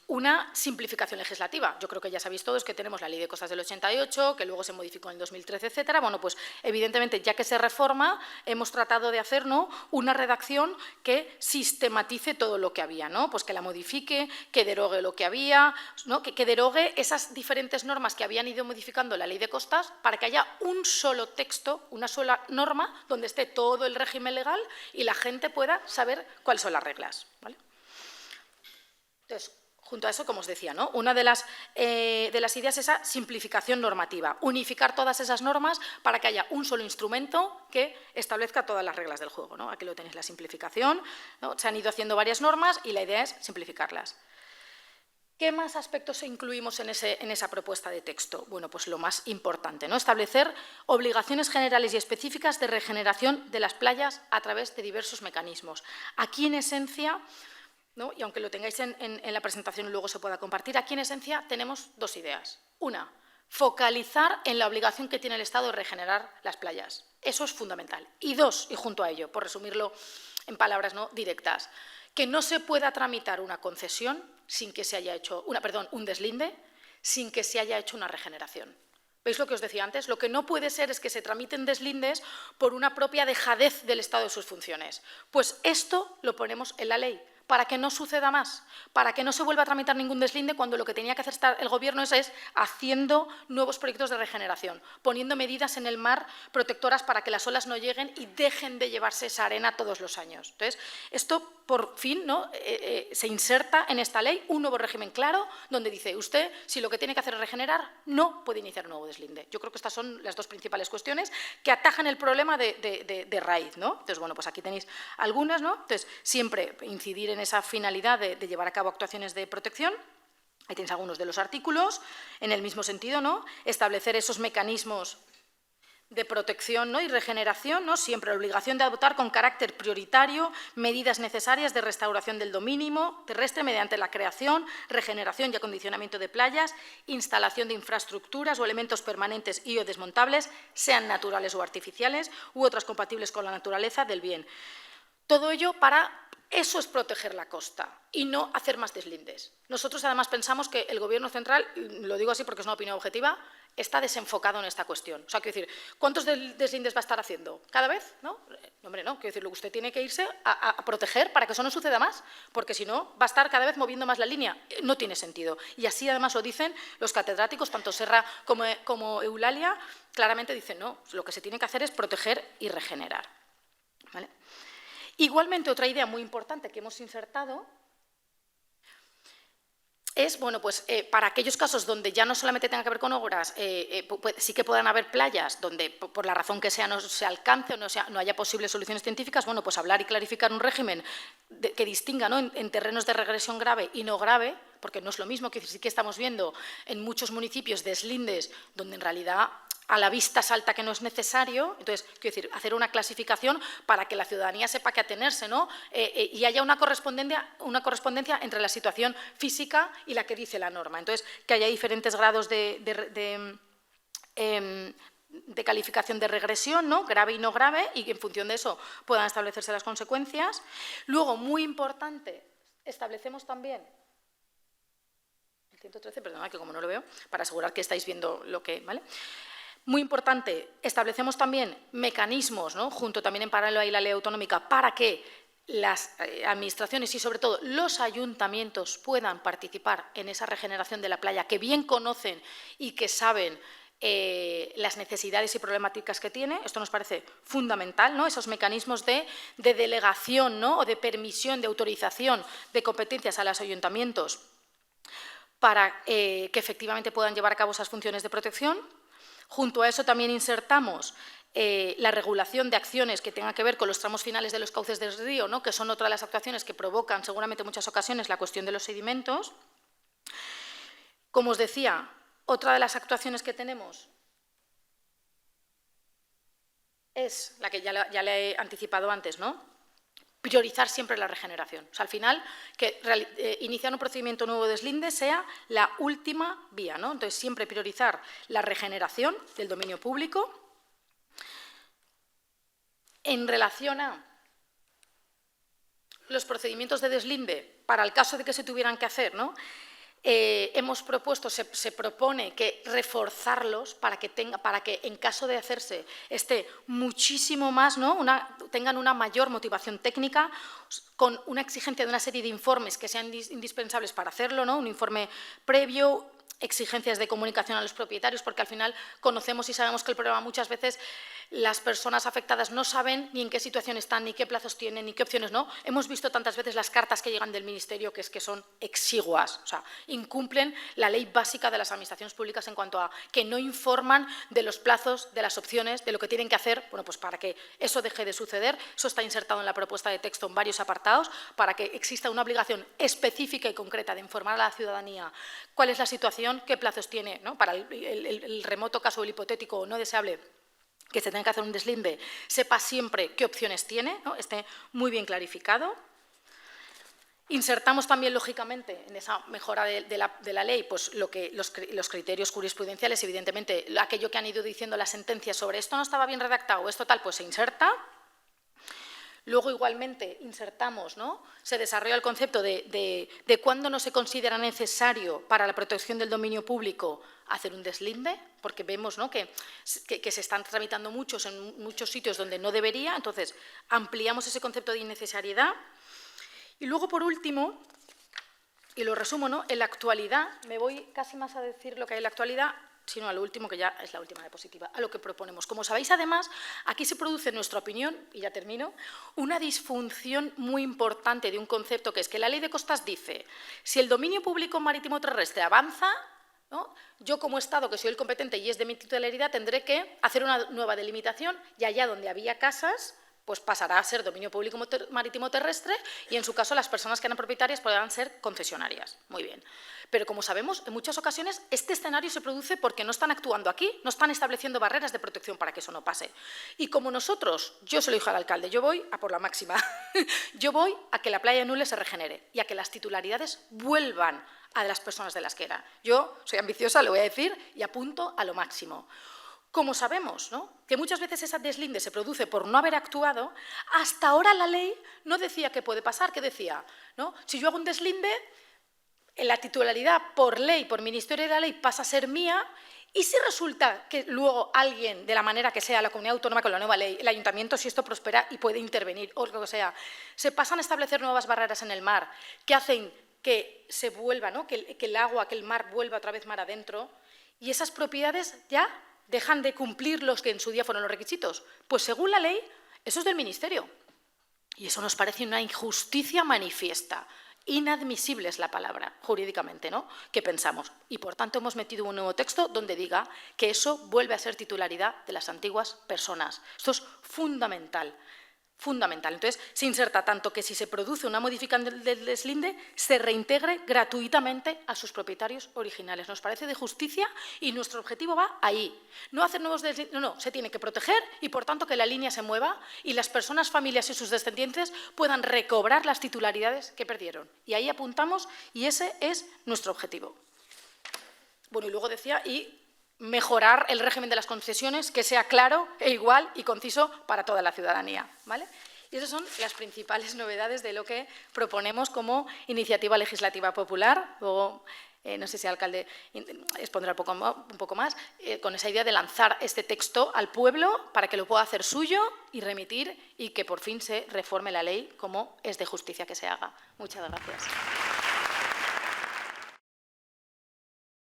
una simplificación legislativa. Yo creo que ya sabéis todos que tenemos la Ley de Costas del 88, que luego se modificó en el 2013, etcétera. Bueno, pues, evidentemente, ya que se reforma, hemos tratado de hacer, ¿no?, una redacción que sistematice todo lo que había, ¿no? Pues que la modifique, que derogue lo que había, ¿no?, que derogue esas diferentes normas que habían ido modificando la Ley de Costas para que haya un solo texto, una sola norma, donde esté todo el régimen legal y la gente pueda saber cuáles son las reglas, ¿vale? Entonces, junto a eso, como os decía, ¿no?, una de las ideas es esa simplificación normativa, unificar todas esas normas para que haya un solo instrumento que establezca todas las reglas del juego, ¿no? Aquí lo tenéis, la simplificación, ¿no? Se han ido haciendo varias normas y la idea es simplificarlas. ¿Qué más aspectos incluimos en esa propuesta de texto? Bueno, pues lo más importante, ¿no?, establecer obligaciones generales y específicas de regeneración de las playas a través de diversos mecanismos. Aquí, en esencia, ¿no?, y aunque lo tengáis en la presentación y luego se pueda compartir, aquí en esencia tenemos dos ideas. Una, focalizar en la obligación que tiene el Estado de regenerar las playas. Eso es fundamental. Y dos, y junto a ello, por resumirlo en palabras, ¿no?, directas, que no se pueda tramitar una concesión sin que se haya hecho, un deslinde, sin que se haya hecho una regeneración. ¿Veis lo que os decía antes? Lo que no puede ser es que se tramiten deslindes por una propia dejadez del Estado de sus funciones. Pues esto lo ponemos en la ley, para que no suceda más, para que no se vuelva a tramitar ningún deslinde cuando lo que tenía que hacer el Gobierno es haciendo nuevos proyectos de regeneración, poniendo medidas en el mar protectoras para que las olas no lleguen y dejen de llevarse esa arena todos los años. Entonces, esto, por fin, ¿no?, se inserta en esta ley un nuevo régimen claro donde dice usted, si lo que tiene que hacer es regenerar, no puede iniciar un nuevo deslinde. Yo creo que estas son las dos principales cuestiones que atajan el problema de raíz, ¿no? Entonces, bueno, pues aquí tenéis algunas, ¿no? Entonces, siempre incidir en esa finalidad de llevar a cabo actuaciones de protección. Ahí tenéis algunos de los artículos. En el mismo sentido, ¿no?, establecer esos mecanismos de protección, ¿no?, y regeneración, ¿no?, siempre la obligación de adoptar con carácter prioritario medidas necesarias de restauración del dominio terrestre mediante la creación, regeneración y acondicionamiento de playas, instalación de infraestructuras o elementos permanentes y o desmontables, sean naturales o artificiales, u otras compatibles con la naturaleza del bien. Todo ello para... Eso es proteger la costa y no hacer más deslindes. Nosotros, además, pensamos que el Gobierno central, lo digo así porque es una opinión objetiva, está desenfocado en esta cuestión. O sea, quiero decir, ¿cuántos deslindes va a estar haciendo? ¿Cada vez? ¿No? Hombre, no. Quiero decir, lo que usted tiene que irse a proteger para que eso no suceda más, porque si no, va a estar cada vez moviendo más la línea. No tiene sentido. Y así, además, lo dicen los catedráticos, tanto Serra como Eulalia, claramente dicen, no, lo que se tiene que hacer es proteger y regenerar. ¿Vale? Igualmente, otra idea muy importante que hemos insertado es, bueno, pues para aquellos casos donde ya no solamente tenga que ver con obras, sí que puedan haber playas donde, por la razón que sea, no se alcance o no haya posibles soluciones científicas, bueno, pues hablar y clarificar un régimen que distinga, ¿no?, en terrenos de regresión grave y no grave, porque no es lo mismo, que sí que estamos viendo en muchos municipios deslindes donde en realidad a la vista salta que no es necesario. Entonces, quiero decir, hacer una clasificación para que la ciudadanía sepa qué atenerse, ¿no? Y haya una correspondencia entre la situación física y la que dice la norma. Entonces, que haya diferentes grados de calificación de regresión, ¿no? Grave y no grave, y que en función de eso puedan establecerse las consecuencias. Luego, muy importante, establecemos también 113, perdona, que como no lo veo, para asegurar que estáis viendo lo que, ¿vale? Muy importante, establecemos también mecanismos, ¿no? Junto también en paralelo ahí la ley autonómica, para que las administraciones y sobre todo los ayuntamientos puedan participar en esa regeneración de la playa, que bien conocen y que saben las necesidades y problemáticas que tiene. Esto nos parece fundamental, ¿no? Esos mecanismos de delegación, ¿no? O de permisión, de autorización de competencias a los ayuntamientos para que efectivamente puedan llevar a cabo esas funciones de protección. Junto a eso también insertamos la regulación de acciones que tengan que ver con los tramos finales de los cauces del río, ¿no? Que son otra de las actuaciones que provocan seguramente en muchas ocasiones la cuestión de los sedimentos. Como os decía, otra de las actuaciones que tenemos es la que ya le he anticipado antes, ¿no? Priorizar siempre la regeneración. O sea, al final, que iniciar un procedimiento nuevo de deslinde sea la última vía, ¿no? Entonces, siempre priorizar la regeneración del dominio público. En relación a los procedimientos de deslinde, para el caso de que se tuvieran que hacer, ¿no? Hemos propuesto, se propone que reforzarlos para que en caso de hacerse esté muchísimo más, ¿no? Tengan una mayor motivación técnica, con una exigencia de una serie de informes que sean indispensables para hacerlo, ¿no? Un informe previo, exigencias de comunicación a los propietarios, porque al final conocemos y sabemos que el problema muchas veces las personas afectadas no saben ni en qué situación están, ni qué plazos tienen, ni qué opciones no. Hemos visto tantas veces las cartas que llegan del Ministerio que son exiguas, o sea, incumplen la ley básica de las administraciones públicas en cuanto a que no informan de los plazos, de las opciones, de lo que tienen que hacer. Bueno, pues para que eso deje de suceder, eso está insertado en la propuesta de texto en varios apartados, para que exista una obligación específica y concreta de informar a la ciudadanía cuál es la situación, qué plazos tiene, ¿no? Para el remoto caso, el hipotético o no deseable, que se tenga que hacer un deslinde, sepa siempre qué opciones tiene, ¿no? Esté muy bien clarificado. Insertamos también, lógicamente, en esa mejora de la ley, pues los criterios jurisprudenciales, evidentemente, aquello que han ido diciendo las sentencias sobre esto no estaba bien redactado, esto tal, pues se inserta. Luego, igualmente, insertamos, ¿no? Se desarrolla el concepto de cuándo no se considera necesario para la protección del dominio público hacer un deslinde, porque vemos, ¿no? que se están tramitando muchos en muchos sitios donde no debería. Entonces, ampliamos ese concepto de innecesariedad. Y luego, por último, y lo resumo, ¿no? En la actualidad, me voy casi más a decir lo que hay en la actualidad, sino a lo último, que ya es la última diapositiva, a lo que proponemos. Como sabéis, además, aquí se produce, en nuestra opinión, y ya termino, una disfunción muy importante de un concepto que es que la Ley de Costas dice: si el dominio público marítimo terrestre avanza, ¿no? Yo, como Estado, que soy el competente y es de mi titularidad, tendré que hacer una nueva delimitación, y allá donde había casas, pues pasará a ser dominio público marítimo terrestre, y en su caso las personas que eran propietarias podrán ser concesionarias. Muy bien. Pero como sabemos, en muchas ocasiones este escenario se produce porque no están actuando aquí, no están estableciendo barreras de protección para que eso no pase. Y como nosotros, yo se lo dije al alcalde, yo voy a por la máxima, yo voy a que la playa de Nules se regenere y a que las titularidades vuelvan a las personas de las que era. Yo soy ambiciosa, lo voy a decir, y apunto a lo máximo. Como sabemos, ¿no? Que muchas veces ese deslinde se produce por no haber actuado, hasta ahora la ley no decía qué puede pasar, que decía, ¿no? Si yo hago un deslinde, la titularidad por ley, por Ministerio de la Ley, pasa a ser mía, y si resulta que luego alguien, de la manera que sea, la comunidad autónoma con la nueva ley, el ayuntamiento, si esto prospera y puede intervenir, o lo que sea, se pasan a establecer nuevas barreras en el mar que hacen que se vuelva, ¿no? que el agua, que el mar vuelva otra vez mar adentro, y esas propiedades ya dejan de cumplir los que en su día fueron los requisitos. Pues según la ley, eso es del Ministerio. Y eso nos parece una injusticia manifiesta. Inadmisible es la palabra, jurídicamente, ¿no? ¿Qué pensamos? Y por tanto hemos metido un nuevo texto donde diga que eso vuelve a ser titularidad de las antiguas personas. Esto es fundamental. fundamental. Entonces, se inserta tanto que si se produce una modificación del deslinde, se reintegre gratuitamente a sus propietarios originales. Nos parece de justicia y nuestro objetivo va ahí. No hacer nuevos deslindes, no, se tiene que proteger y, por tanto, que la línea se mueva y las personas, familias y sus descendientes puedan recobrar las titularidades que perdieron. Y ahí apuntamos y ese es nuestro objetivo. Bueno, y luego decía, mejorar el régimen de las concesiones, que sea claro e igual y conciso para toda la ciudadanía, ¿vale? Y esas son las principales novedades de lo que proponemos como iniciativa legislativa popular. Luego, no sé si el alcalde expondrá un poco más, con esa idea de lanzar este texto al pueblo para que lo pueda hacer suyo y remitir y que por fin se reforme la ley como es de justicia que se haga. Muchas gracias.